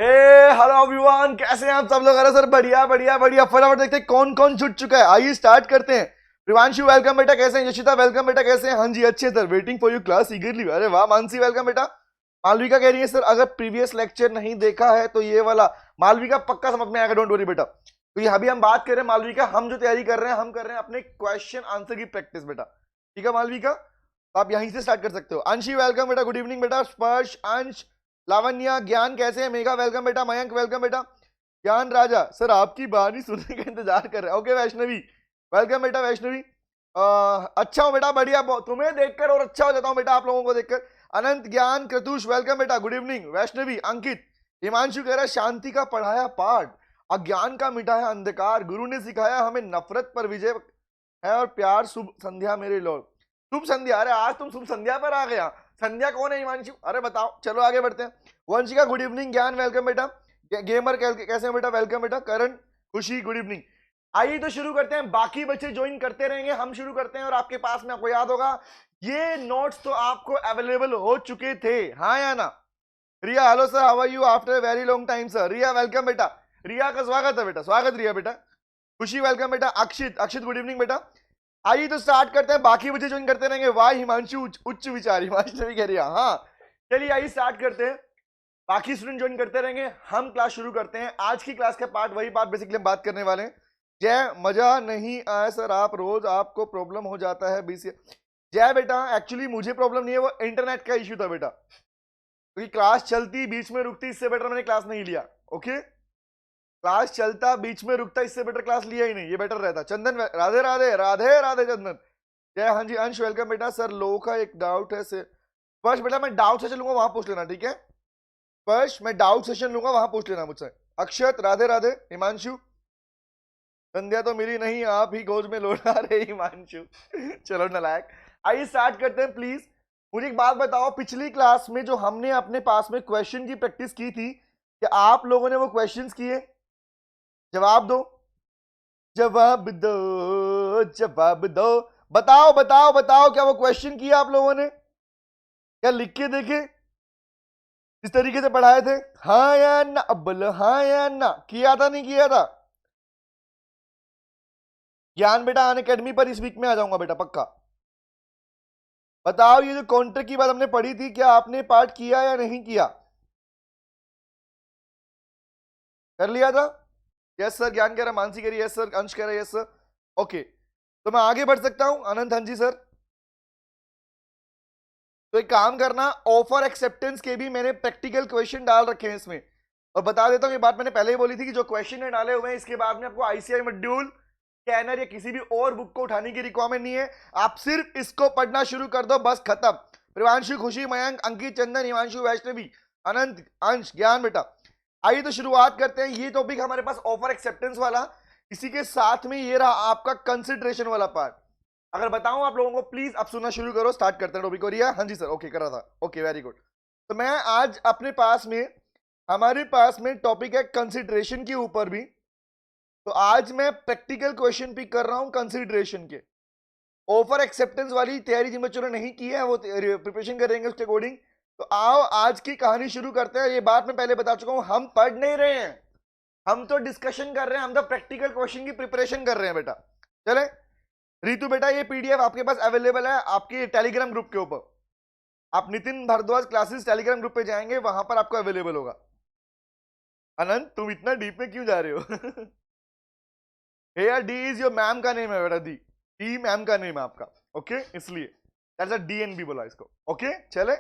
हे hello everyone, कैसे हैं आप सब लोग। अरे सर बढ़िया बढ़िया बढ़िया, फटाफट देखते हैं कौन कौन छूट चुका है। आइए स्टार्ट करते हैं। प्रिवांशु वेलकम बेटा, कैसे हैं। यशिता वेलकम बेटा, कैसे हैं। हाँ जी अच्छे sir, waiting for you class ईगरली। अरे वाह। मानसी वेलकम बेटा। मालविका कह रही है सर अगर प्रीवियस लेक्चर नहीं देखा है तो ये वाला। मालविका पक्का समझ में आएगा, डोंट वरी बेटा। तो ये अभी हम बात कर रहे हैं मालविका, हम जो तैयारी कर रहे हैं हम कर रहे हैं अपने क्वेश्चन आंसर की प्रैक्टिस बेटा। ठीक है मालविका, तो आप यहीं से स्टार्ट कर सकते हो। अंशी वेलकम बेटा, गुड इवनिंग बेटा। स्पर्श, अंश, लावण्या, ज्ञान कैसे हैं। मेघा वेलकम बेटा। मयंक वेलकम बेटा। ज्ञान राजा सर आपकी बानी सुनने का इंतजार कर रहे हैं। ओके वैष्णवी वेलकम बेटा। वैष्णवी अच्छा हो बेटा, बढ़िया। तुम्हें देखकर और अच्छा हो जाता हूं बेटा, आप लोगों को देखकर। अनंत, ज्ञान, क्रतुष वेलकम बेटा, गुड इवनिंग। वैष्णवी, अंकित, हिमांशु कह रहा है शांति का पढ़ाया पाठ, अज्ञान का मिटाया अंधकार, गुरु ने सिखाया हमें नफरत पर विजय है और प्यार। शुभ संध्या मेरे लॉर्ड। शुभ संध्या, अरे आज तुम शुभ संध्या पर आ गया। संध्या कौन है हिमांशु, अरे बताओ। चलो आगे बढ़ते हैं। Vanshika good evening. ज्ञान वेलकम बेटा। गेमर कैसे हैं बेटा, वेलकम बेटा। करण, खुशी गुड इवनिंग। आइए तो शुरू करते हैं, बाकी बच्चे ज्वाइन करते रहेंगे, हम शुरू करते हैं। और आपके पास में, आपको याद होगा ये नोट्स तो आपको अवेलेबल हो चुके थे, हाँ या ना। Riya hello sir, how are you after very long time sir. Riya welcome बेटा। रिया का स्वागत है बेटा, स्वागत रिया बेटा। खुशी वेलकम बेटा। अक्षित, अक्षित गुड इवनिंग बेटा। आइए तो स्टार्ट करते हैं, बाकी बच्चे ज्वाइन करते रहेंगे। वाह हिमांशु उच्च विचार, हिमांशु भी कह रही है हाँ। चलिए आइए स्टार्ट करते हैं, बाकी स्टूडेंट ज्वाइन करते रहेंगे। हम क्लास शुरू करते हैं। आज की क्लास का पार्ट, वही पार्ट बेसिकली हम बात करने वाले हैं। जय, मजा नहीं आया सर आप रोज, आपको प्रॉब्लम हो जाता है बीसी। जय बेटा एक्चुअली मुझे प्रॉब्लम नहीं है, वो इंटरनेट का इश्यू था बेटा, क्योंकि क्लास चलती बीच में रुकती, इससे बेटर मैंने क्लास नहीं लिया। ओके, क्लास चलता बीच में रुकता, इससे बेटर क्लास लिया ही नहीं, ये बेटर रहता। चंदन राधे राधे राधे राधे चंदन जय। हाँ जी अंश वेलकम बेटा। सर लोगों का एक डाउट है से फर्स्ट बेटा, मैं डाउट सेशन लूंगा, वहां पूछ लेना ठीक है। फर्स्ट मैं डाउट सेशन लूंगा, वहां पूछ लेना मुझसे। अक्षत राधे राधे। हिमांशु, संध्या तो मिली नहीं, आप ही गोद में लौटा रहे हिमांशु चलो नालायक। आइए स्टार्ट करते हैं प्लीज। मुझे एक बात बताओ, पिछली क्लास में जो हमने अपने पास में क्वेश्चन की प्रैक्टिस की थी, क्या आप लोगों ने वो क्वेश्चंस किए। जवाब दो, जवाब दो, जवाब दो। बताओ बताओ बताओ, क्या वो क्वेश्चन किया आप लोगों ने, क्या लिख के देखे इस तरीके से पढ़ाए थे। हाँ या ना, अब बोलो हाँ या ना, किया था नहीं किया था। ज्ञान बेटा अन अकेडमी पर इस वीक में आ जाऊंगा बेटा पक्का। बताओ ये जो काउंटर की बात हमने पढ़ी थी, क्या आपने पार्ट किया या नहीं किया। कर लिया था। यस सर, ज्ञान कह रहा, मानसी कह रही है यस सर, अंश कह रहा है यस सर। ओके, तो मैं आगे बढ़ सकता हूं। अनंत, हाँ जी सर। तो एक काम करना, ऑफर एक्सेप्टेंस के भी मैंने प्रैक्टिकल क्वेश्चन डाल रखे हैं इसमें। और बता देता हूं, ये बात मैंने पहले ही बोली थी कि जो क्वेश्चन डाले हुए हैं इसके बाद में आपको आईसीआई मॉड्यूल, स्कैनर या किसी भी और बुक को उठाने की रिक्वायरमेंट नहीं है। आप सिर्फ इसको पढ़ना शुरू कर दो, बस खत्म। प्रिवांशु, खुशी, मयंक, अंकित, चंदन, हिमांशु, वैष्णवी, अनंत, अंश, ज्ञान बेटा। आइए तो शुरुआत करते हैं। ये टॉपिक हमारे पास ऑफर एक्सेप्टेंस वाला, इसी के साथ में ये रहा आपका कंसिडरेशन वाला पार्ट। अगर बताऊं आप लोगों को, प्लीज अब सुनना शुरू करो। स्टार्ट करते हैं टॉपिक को। रिया हाँ जी सर, ओके करा था, ओके वेरी गुड। तो मैं आज अपने पास में, हमारे पास में टॉपिक है कंसिडरेशन के ऊपर भी। तो आज मैं प्रैक्टिकल क्वेश्चन पिक कर रहा हूं कंसिडरेशन के। ऑफर एक्सेप्टेंस वाली तैयारी जिन बच्चों ने नहीं की है वो प्रिपरेशन करेंगे उसके अकॉर्डिंग। तो आओ आज की कहानी शुरू करते हैं। ये बात मैं पहले बता चुका हूं, हम पढ़ नहीं रहे हैं, हम तो डिस्कशन कर रहे हैं, हम तो प्रैक्टिकल क्वेश्चन की प्रिपरेशन कर रहे हैं बेटा। चले रितु बेटा, ये पीडीएफ आपके पास अवेलेबल है आपके टेलीग्राम ग्रुप के ऊपर। आप Nitin Bhardwaj classes Telegram group पे जाएंगे, वहां पर आपको अवेलेबल होगा। अनंत तुम इतना डीप में क्यों जा रहे हो हे यार, डी इज योर मैम का नेम है बेटा, डी मैम का नेम है आपका। ओके, इसलिए दैट्स अ डीएनबी बोला इसको। ओके चले।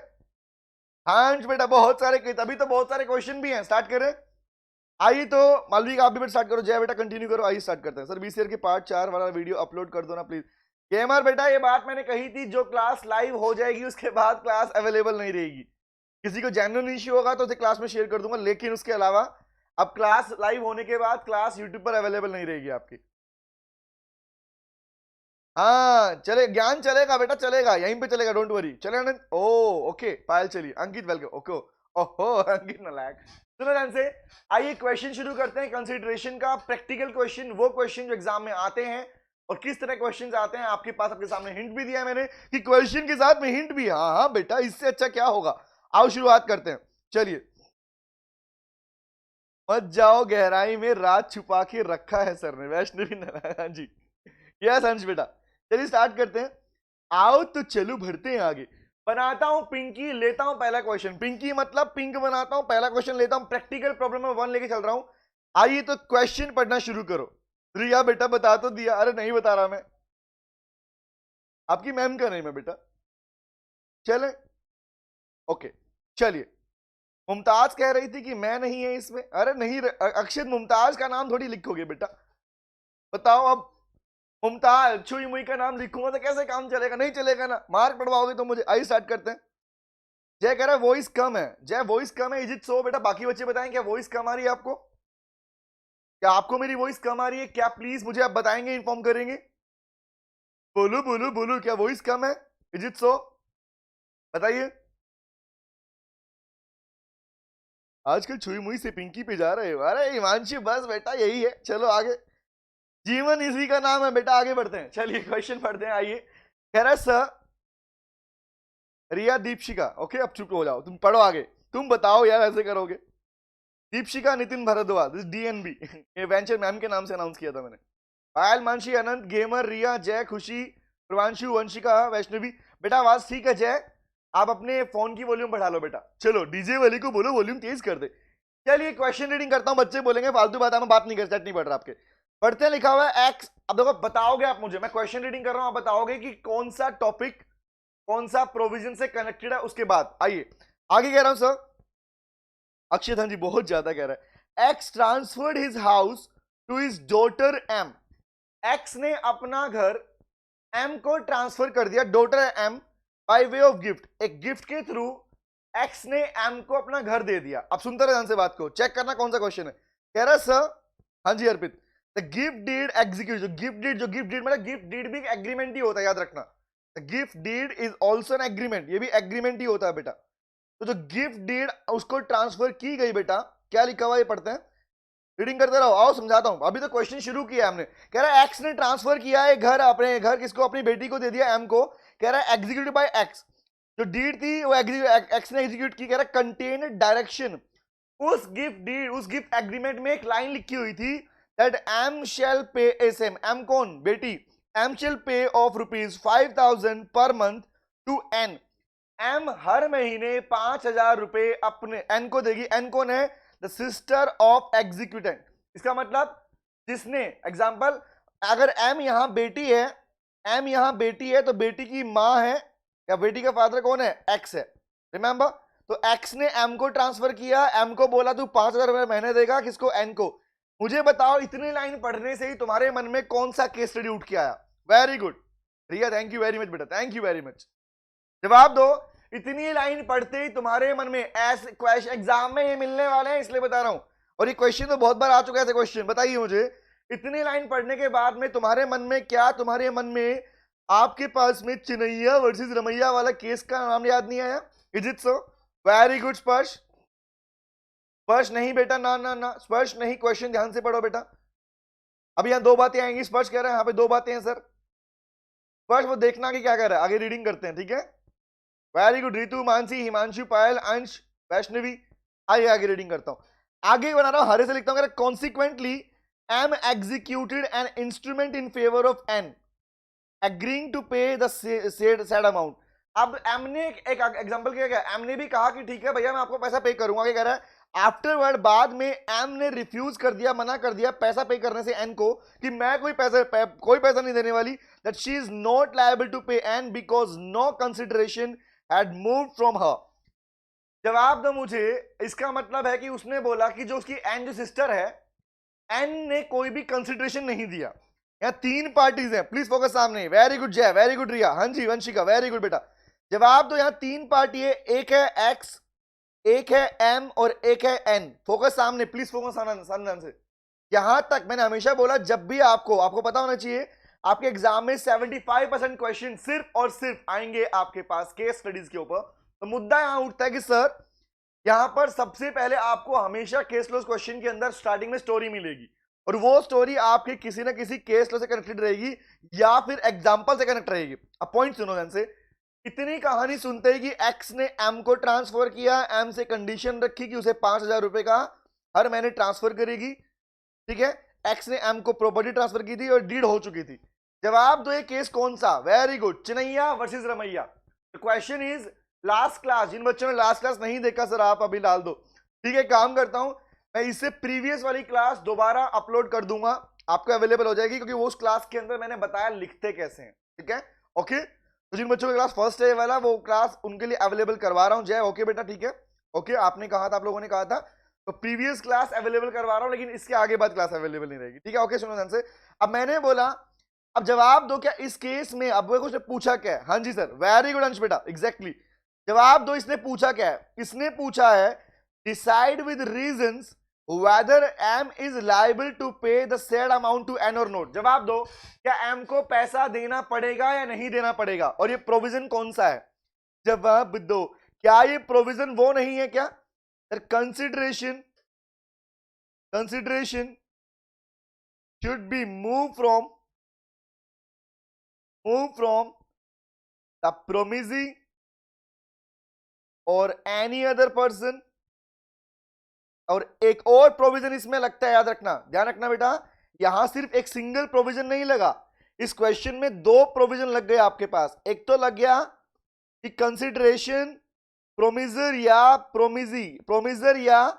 हाँ बेटा, बहुत सारे, तभी तो बहुत सारे क्वेश्चन भी हैं। स्टार्ट करें। आइए तो मालवी का आप भी स्टार्ट करो। जय बेटा कंटिन्यू करो। आइए स्टार्ट करते हैं। सर बीसीआर के पार्ट 4 वाला वीडियो अपलोड कर दो ना प्लीज। गेमर बेटा, ये बात मैंने कही थी, जो क्लास लाइव हो जाएगी उसके बाद क्लास अवेलेबल नहीं रहेगी। किसी को जेन्युइन इश्यू होगा तो उसे क्लास में शेयर कर दूंगा, लेकिन उसके अलावा अब क्लास लाइव होने के बाद क्लास यूट्यूब पर अवेलेबल नहीं रहेगी आपकी। हाँ चले, ज्ञान चलेगा बेटा, चलेगा, यहीं पे चलेगा, डोंट वरी। चले आनंद, ओ ओके, पायल चलिए। अंकित वेलकम। ओके, ओहो अंकित नालायक। सुनो ध्यान से। आइए क्वेश्चन शुरू करते हैं कंसीडरेशन का। प्रैक्टिकल क्वेश्चन, वो क्वेश्चन जो एग्जाम में आते हैं। और किस तरह क्वेश्चन आते हैं आपके पास, आपके सामने हिंट भी दिया है मैंने कि क्वेश्चन के साथ में हिंट भी। हाँ हाँ बेटा, इससे अच्छा क्या होगा। आओ शुरुआत करते हैं। चलिए मत जाओ गहराई में, रात छुपा के रखा है सर ने, वैष्णवी नारायण। हाँ जी, यस अंश बेटा। चलिए स्टार्ट करते हैं। आओ तो चलो भरते हैं आगे। बनाता हूं पिंकी, लेता हूं पहला क्वेश्चन। पिंकी मतलब पिंक बनाता हूं, पहला क्वेश्चन लेता हूं। प्रैक्टिकल प्रॉब्लम में 1 लेके चल रहा हूं। आइए तो क्वेश्चन पढ़ना शुरू करो। रिया बेटा बता तो दिया। अरे नहीं बता रहा मैं, आपकी मैम का नहीं मैं बेटा। चले ओके, चलिए। मुमताज कह रही थी कि मैं नहीं है इसमें। अरे नहीं अक्षित, मुमताज का नाम थोड़ी लिखोगे बेटा, बताओ अब। मुमताज छुई मुई का नाम लिखूंगा तो कैसे काम चलेगा? नहीं चलेगा ना, मार्क पढ़वाओगे तो मुझे। आइए स्टार्ट करते हैं। जय कह रहा है वॉइस कम है। जय वॉइस कम है, इज इट सो बेटा? बाकी बच्चे बताएं क्या वॉइस कम आ रही है आपको? क्या आपको मेरी वॉइस कम आ रही है? क्या प्लीज मुझे आप बताएंगे, इन्फॉर्म करेंगे? बोलो बोलो बोलो, क्या वॉइस कम है? इज इट सो? बताइए। आजकल छुई मुई से पिंकी पे जा रहे हो। अरे हिमांशु बस बेटा यही है, चलो आगे। जीवन इसी का नाम है बेटा, आगे बढ़ते हैं। चलिए क्वेश्चन पढ़ते हैं। आइए। कह रहा है सर, रिया दीपशिका। ओके अब चुप हो जाओ, तुम पढ़ो आगे। तुम बताओ यार ऐसे करोगे? दीपशिका नितिन भारद्वाज, डीएनबी। ये वेंचर मैम के नाम से अनाउंस किया था मैंने। पायल, मानसी, अनंत, गेमर, रिया, जय, खुशी, प्रवांशु, वंशिका, वैष्णवी। बेटा आवाज ठीक है जय? आप अपने फोन की वॉल्यूम बढ़ा लो बेटा। चलो डीजे वाली को बोलो वॉल्यूम तेज कर दे। चलिए क्वेश्चन रीडिंग करता हूं। बच्चे बोलेंगे फालतू बात, मैं बात नहीं कर, सेट नहीं पढ़ रहा आपके। पढ़ते लिखा हुआ है एक्स। अब देखो बताओगे आप मुझे, मैं क्वेश्चन रीडिंग कर रहा हूं, आप बताओगे कि कौन सा टॉपिक कौन सा प्रोविजन से कनेक्टेड है। उसके बाद आइए आगे कह रहा हूं सर। अक्षय हाँ जी बहुत ज्यादा कह रहा है। X transferred his house to his daughter M. X ने अपना घर एम को ट्रांसफर कर दिया, डॉटर है M, by way of gift. एक गिफ्ट के थ्रू एक्स ने एम को अपना घर दे दिया। अब सुनते रहे ध्यान से बात को, चेक करना कौन सा क्वेश्चन है। कह रहा सर, हाँ जी Arpit, the gift deed execute. जो गिफ्ट डीड मतलब गिफ्ट डीड भी एग्रीमेंट ही होता है, याद रखना। Gift deed is also an agreement, ये भी एग्रीमेंट ही होता है बेटा। तो जो गिफ्ट डीड उसको ट्रांसफर की गई बेटा, क्या लिखा हुआ ये पढ़ते हैं, रीडिंग करते रहो। आओ समझाता हूं, अभी तो क्वेश्चन शुरू किया हमने। कह रहा है एक्स ने ट्रांसफर किया है घर, अपने घर किसको? अपनी बेटी को दे दिया एम को। कह रहा है एग्जीक्यूटिव बाय एक्स। जो डीड थी वो एक्स ने एग्जीक्यूट की। कह रहा है कंटेन डायरेक्शन। उस गिफ्ट डीड, उस गिफ्ट एग्रीमेंट में एक लाइन लिखी हुई थी that M shall pay S M. M कौन? बेटी। एम शेल पे ऑफ ₹5,000 पर मंथ टू एन। एम हर महीने 5,000 रुपए अपने एन को देगी। एन कौन है? The sister of executant. इसका मतलब जिसने, एग्जाम्पल अगर एम यहां बेटी है, एम यहां बेटी है तो बेटी की मां है या बेटी का फादर कौन है? एक्स है। रिमेंबर, तो एक्स ने एम को ट्रांसफर किया, एम को बोला तू 5,000 रुपए महीने देगा, किसको? एन को। मुझे बताओ इतनी लाइन पढ़ने से ही तुम्हारे मन में कौन सा केस स्टडी उठ के आया? Very good Riya, thank you very much बेटा, थैंक यू वेरी मच। जवाब दो। इतनी लाइन पढ़ते ही तुम्हारे मन में ऐसे क्वेश्चन एग्जाम में ये मिलने वाले हैं, इसलिए बता रहा हूं। और ये क्वेश्चन तो बहुत बार आ चुका है ऐसे क्वेश्चन। बताइए मुझे, इतनी लाइन पढ़ने के बाद में तुम्हारे मन में क्या, तुम्हारे मन में आपके पास में चिनैया वर्सेस रमैया वाला केस का नाम याद नहीं आया? Is it so? Very good स्पर्श। स्पर्श नहीं बेटा, ना ना ना स्पर्श नहीं। क्वेश्चन ध्यान से पढ़ो बेटा। अब यहां दो बातें आएंगी, स्पर्श कह रहे हैं यहाँ पे दो बातें हैं सर। स्पर्श वो देखना कि क्या कर रहा है, आगे रीडिंग करते हैं, ठीक है? वेरी गुड रितु, मानसी, हिमांशु, पायल, अंश, वैष्णवी। आइए आगे रीडिंग करता हूं। आगे बना रहा हूं, हरे से लिखता हूं। Consequently M executed an instrument in favour of an agreeing to pay the said amount. अब एम ने एक एग्जांपल किया गया, एम ने भी कहा कि ठीक है भैया मैं आपको पैसा पे करूंगा। क्या कह रहा है? आफ्टरवर्ड बाद में एम ने रिफ्यूज कर दिया, मना कर दिया पैसा पे करने से एन को, कि मैं कोई पैसा नहीं देने वाली। That she is not liable to pay N because no consideration had moved from her. जवाब दो मुझे। इसका मतलब है कि उसने बोला कि जो उसकी एन जो सिस्टर है, एन ने कोई भी कंसिडरेशन नहीं दिया। यहाँ तीन पार्टीज हैं, प्लीज फोकस सामने। वेरी गुड जय, वेरी गुड रिया, हाँ जी वंशिका, वेरी गुड बेटा। जवाब दो। यहाँ तीन पार्टी है, एक है एक्स, एक है एम और एक है एन। फोकस सामने, प्लीज फोकस सामने से। यहां तक मैंने हमेशा बोला, जब भी आपको पता होना चाहिए आपके एग्जाम में 75% क्वेश्चन सिर्फ और सिर्फ आएंगे आपके पास केस स्टडीज के ऊपर। तो मुद्दा यहां उठता है कि सर यहां पर सबसे पहले आपको हमेशा केस लॉस क्वेश्चन के अंदर स्टार्टिंग में स्टोरी मिलेगी, और वो स्टोरी आपके किसी ना किसी केस लॉ से कनेक्टेड रहेगी या फिर एग्जाम्पल से कनेक्ट रहेगी। अब पॉइंट सुनो ध्यान से। इतनी कहानी सुनते ही कि एक्स ने एम को ट्रांसफर किया, एम से कंडीशन रखी कि उसे 5,000 रुपए का हर महीने ट्रांसफर करेगी, ठीक है। एक्स ने एम को प्रॉपर्टी ट्रांसफर की थी और डीड हो चुकी थी। जवाब दो, ये केस कौन सा? Very good, Chinnaya versus Ramayya. Question is last class, जिन बच्चों ने लास्ट क्लास नहीं देखा सर आप अभी डाल दो, ठीक है। काम करता हूं मैं, इससे प्रीवियस वाली क्लास दोबारा अपलोड कर दूंगा, आपको अवेलेबल हो जाएगी, क्योंकि वो उस क्लास के अंदर मैंने बताया लिखते कैसे हैं, ठीक है। ओके, तो जिन बच्चों का क्लास फर्स्ट डे वाला वो क्लास उनके लिए अवेलेबल करवा रहा हूं। जय, ओके बेटा, ठीक है। ओके, आपने कहा था, आप लोगों ने कहा था, तो प्रीवियस क्लास अवेलेबल करवा रहा हूं, लेकिन इसके आगे बाद क्लास अवेलेबल नहीं रहेगी, ठीक है। ओके, सुनो ध्यान से। अब मैंने बोला, अब जवाब दो, क्या इस केस में, अब वो कुछ पूछा क्या है? हाँ जी सर, वेरी गुड अंश बेटा, एग्जैक्टली। जवाब दो, इसने पूछा क्या है? इसने पूछा है decide with reasons whether M is liable to pay the said amount to N or not। जवाब दो, क्या M को पैसा देना पड़ेगा या नहीं देना पड़ेगा, और ये प्रोविजन कौन सा है? जवाब दो, क्या ये प्रोविजन वो नहीं है क्या? Consideration should be moved from the promisee or any other person। और एक और प्रोविजन इसमें लगता है, याद रखना, ध्यान रखना बेटा, यहां सिर्फ एक सिंगल प्रोविजन नहीं लगा, इस क्वेश्चन में दो प्रोविजन लग गए आपके पास। एक तो लग गया कि कंसिडरेशन प्रोमिजर या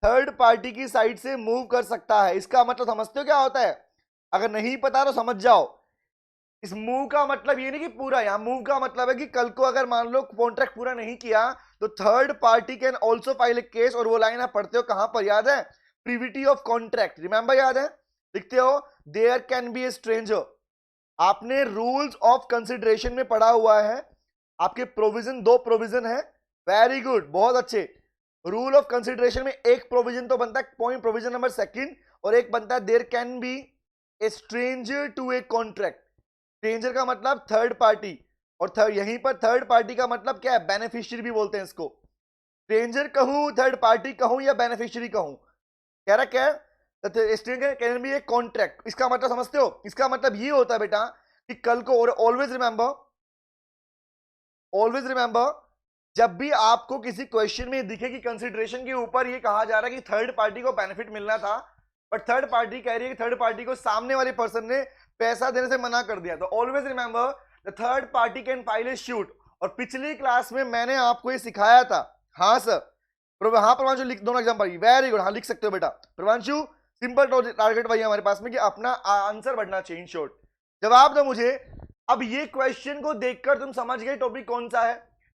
थर्ड पार्टी की साइड से मूव कर सकता है। इसका मतलब समझते हो क्या होता है? अगर नहीं पता तो समझ जाओ। इस मूव का मतलब ये नहीं कि पूरा, यहां मूव का मतलब है कि कल को अगर मान लो कॉन्ट्रैक्ट पूरा नहीं किया तो third party can also file a case. और वो लाइन आप पढ़ते हो कहां पर, याद है? प्रीविटी ऑफ कॉन्ट्रैक्ट, रिमेंबर, याद है? लिखते हो there can be a stranger. आपने रूल्स ऑफ कंसिडरेशन में पढ़ा हुआ है, आपके प्रोविजन, दो प्रोविजन है, वेरी गुड, बहुत अच्छे। रूल ऑफ कंसिडरेशन में एक प्रोविजन तो बनता है पॉइंट प्रोविजन नंबर सेकंड, और एक बनता है there can be a stranger to a contract. Stranger का मतलब थर्ड पार्टी, और यहीं पर थर्ड पार्टी का मतलब क्या है? बेनिफिशियरी भी बोलते हैं इसको। स्ट्रेंजर कहूं, थर्ड पार्टी कहूं, या बेनिफिशियरी कहूं, कह रहा क्या? Stranger can be a contract. इसका मतलब समझते हो? इसका मतलब ये होता है बेटा कि कल को, और ऑलवेज रिमेंबर, जब भी आपको किसी क्वेश्चन में दिखे कि कंसिडरेशन के ऊपर ये कहा जा रहा है कि थर्ड पार्टी को बेनिफिट मिलना था, बट थर्ड पार्टी कह रही है कि थर्ड पार्टी को सामने वाले पर्सन ने पैसा देने से मना कर दिया, तो always remember the third party can file A shoot. और पिछली क्लास में मैंने आपको ये सिखाया था, हाँ सर, हाँ प्रवांशु, लिख दो ना एग्जाम्पल, वेरी गुड, हाँ लिख सकते हो बेटा। प्रवांशु, सिंपल टारगेट वही हमारे पास में कि अपना आंसर बढ़ना चाहिए, इन शॉर्ट। जवाब दो मुझे। अब ये क्वेश्चन को देखकर तुम समझ गए टॉपिक कौन सा है,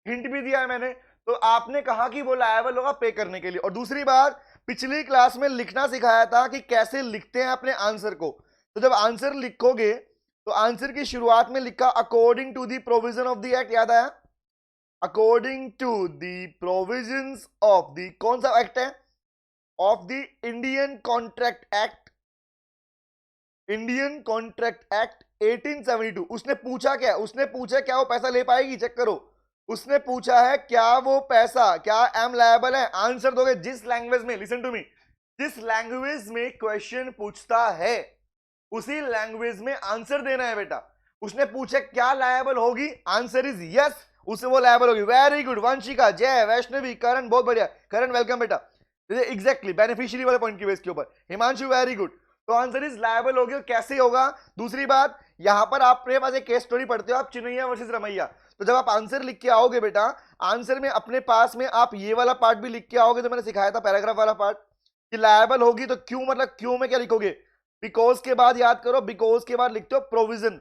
हिंट भी दिया है मैंने, तो आपने कहा कि वो लायबल होगा पे करने के लिए। और दूसरी बात, पिछली क्लास में लिखना सिखाया था कि कैसे लिखते हैं अपने आंसर को। तो जब आंसर लिखोगे तो आंसर की शुरुआत में लिखा according to the provision of the act, याद आया? According to the provisions of the, कौन सा एक्ट है? Of the Indian Contract Act, 1872। उसने पूछा क्या? उसने पूछा क्या वो पैसा ले पाएगी, चेक करो। उसने पूछा है क्या वो पैसा, क्या एम लायबल है? आंसर दोगे जिस लैंग्वेज में, लिसन टू मी, जिस लैंग्वेज में क्वेश्चन पूछता है उसी लैंग्वेज में आंसर देना है बेटा। उसने पूछा क्या लायबल होगी, आंसर इज यस, उसे वो लायबल होगी। वेरी गुड, वंशिका, जय, वैष्णवी, करण, बहुत बढ़िया, करण वेलकम बेटा। एग्जैक्टली बेनिफिशियरी वाले पॉइंट की बेस के ऊपर, हिमांशु वेरी गुड, तो आंसर इज लायबल होगी। और कैसे होगा? दूसरी बात, यहां पर आप अपने पास एक केस स्टोरी पढ़ते हो आप, चिनैया वर्सेस रमैया, तो जब आप आंसर लिख के आओगे बेटा, आंसर में अपने पास में आप ये वाला पार्ट भी लिख के आओगे, तो मैंने सिखाया था पैराग्राफ वाला पार्ट कि लायबल होगी तो क्यों, मतलब क्यों में क्या लिखोगे? बिकॉज के बाद याद करो, बिकॉज के बाद लिखते हो प्रोविजन।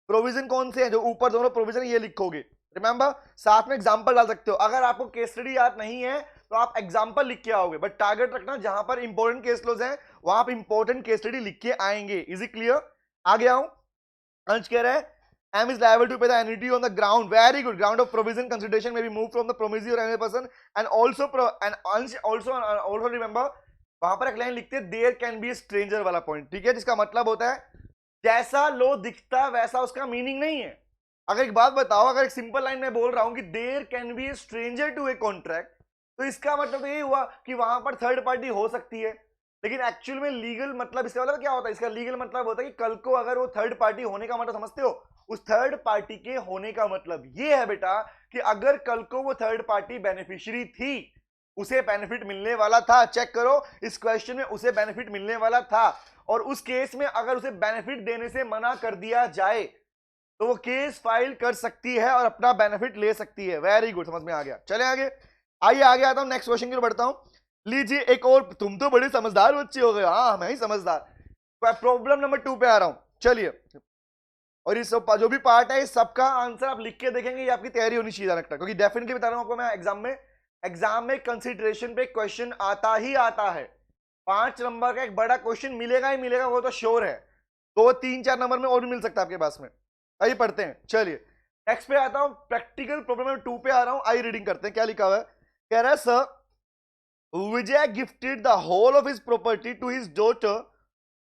प्रोविजन कौन से हैं? जो ऊपर दोनों प्रोविजन, ये लिखोगे, रिमेंबर। साथ में एग्जांपल डाल सकते हो, अगर आपको केस स्टडी याद नहीं है तो आप एग्जांपल लिख के आओगे, बट टारगेट रखना जहां पर इंपॉर्टेंट केस लॉज हैं वहां पर इंपॉर्टेंट केस स्टडी लिख के आएंगे। Is it clear? आ गया हूं। अंश कह रहा है M is liable to pay the annuity on the ground, very good, ground of provision consideration may be moved from the promisee or any person, and also remember वहां पर एक line लिखते हैं there can be a stranger वाला point, ठीक है, जिसका मतलब होता है जैसा लो दिखता वैसा उसका मीनिंग नहीं है। अगर एक बात बताओ, अगर एक सिंपल लाइन में बोल रहा हूं कि there can be a stranger to a contract, तो इसका मतलब तो ये हुआ कि वहां पर थर्ड पार्टी हो सकती है, लेकिन एक्चुअल में लीगल मतलब इसका मतलब क्या होता है? इसका लीगल मतलब होता है कि कल को अगर वो थर्ड पार्टी होने का मतलब समझते हो, उस थर्ड पार्टी के होने का मतलब ये है बेटा कि अगर कल को वो थर्ड पार्टी बेनिफिशियरी थी उसे बेनिफिट मिलने वाला था। चेक करो, इस क्वेश्चन में उसे बेनिफिट मिलने वाला था, और उस केस में अगर उसे बेनिफिट देने से मना कर दिया जाए तो वो केस फाइल कर सकती है और अपना बेनिफिट ले सकती है। वेरी गुड, समझ में आ गया। चले आगे, आइए आगे आता हूं, नेक्स्ट क्वेश्चन की ओर बढ़ता हूं। लीजिए एक और, तुम तो बड़े समझदार बच्चे हो गए। हाँ, मैं ही समझदार। प्रॉब्लम नंबर 2 पे आ रहा हूं, चलिए। और इस जो भी पार्ट है इस सबका आंसर आप लिख के देखेंगे, ये आपकी तैयारी होनी चाहिए रखना, क्योंकि डेफिनेटली बता रहा हूं आपको मैं, एग्जाम में कंसीडरेशन पे क्वेश्चन आता ही आता है। 5 नंबर का एक बड़ा क्वेश्चन मिलेगा ही मिलेगा, वो तो श्योर है। 2, 3, 4 नंबर में और भी मिल सकता है आपके पास में। आइए पढ़ते हैं, चलिए नेक्स्ट पे आता हूं। प्रैक्टिकल प्रॉब्लम नंबर 2 पे आ रहा हूं। आइए रीडिंग करते हैं, क्या लिखा हुआ है। कह रहा है, sir Vijay gifted the whole of his property to his daughter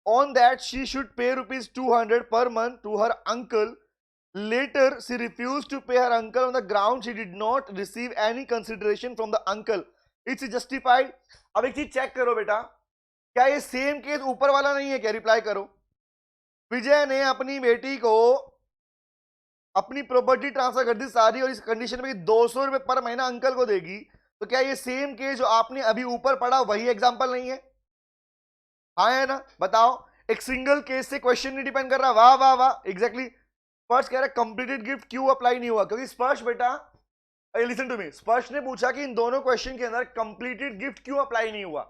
on that she should pay rupees 200 per month to her uncle. Later, she refused to pay her uncle on the ground she did not receive any consideration from the uncle. It's justified. अब एक चीज check करो बेटा, क्या ये same case ऊपर वाला नहीं है क्या? रिप्लाई करो। विजय ने अपनी बेटी को अपनी प्रॉपर्टी ट्रांसफर कर दी सारी, और इस कंडीशन में 200 रुपए पर महीना अंकल को देगी, तो क्या ये सेम केस जो आपने अभी ऊपर पढ़ा वही एग्जांपल नहीं है? हाँ है ना, बताओ। एक सिंगल केस से क्वेश्चन नहीं डिपेंड कर रहा। वाह वाह वाह, एग्जैक्टली। स्पर्श कह रहा है कंप्लीटेड गिफ्ट क्यों अप्लाई नहीं हुआ, क्योंकि स्पर्श बेटा, लिसन टू मी, स्पर्श ने पूछा कि इन दोनों क्वेश्चन के अंदर कंप्लीटेड गिफ्ट क्यों अप्लाई नहीं हुआ।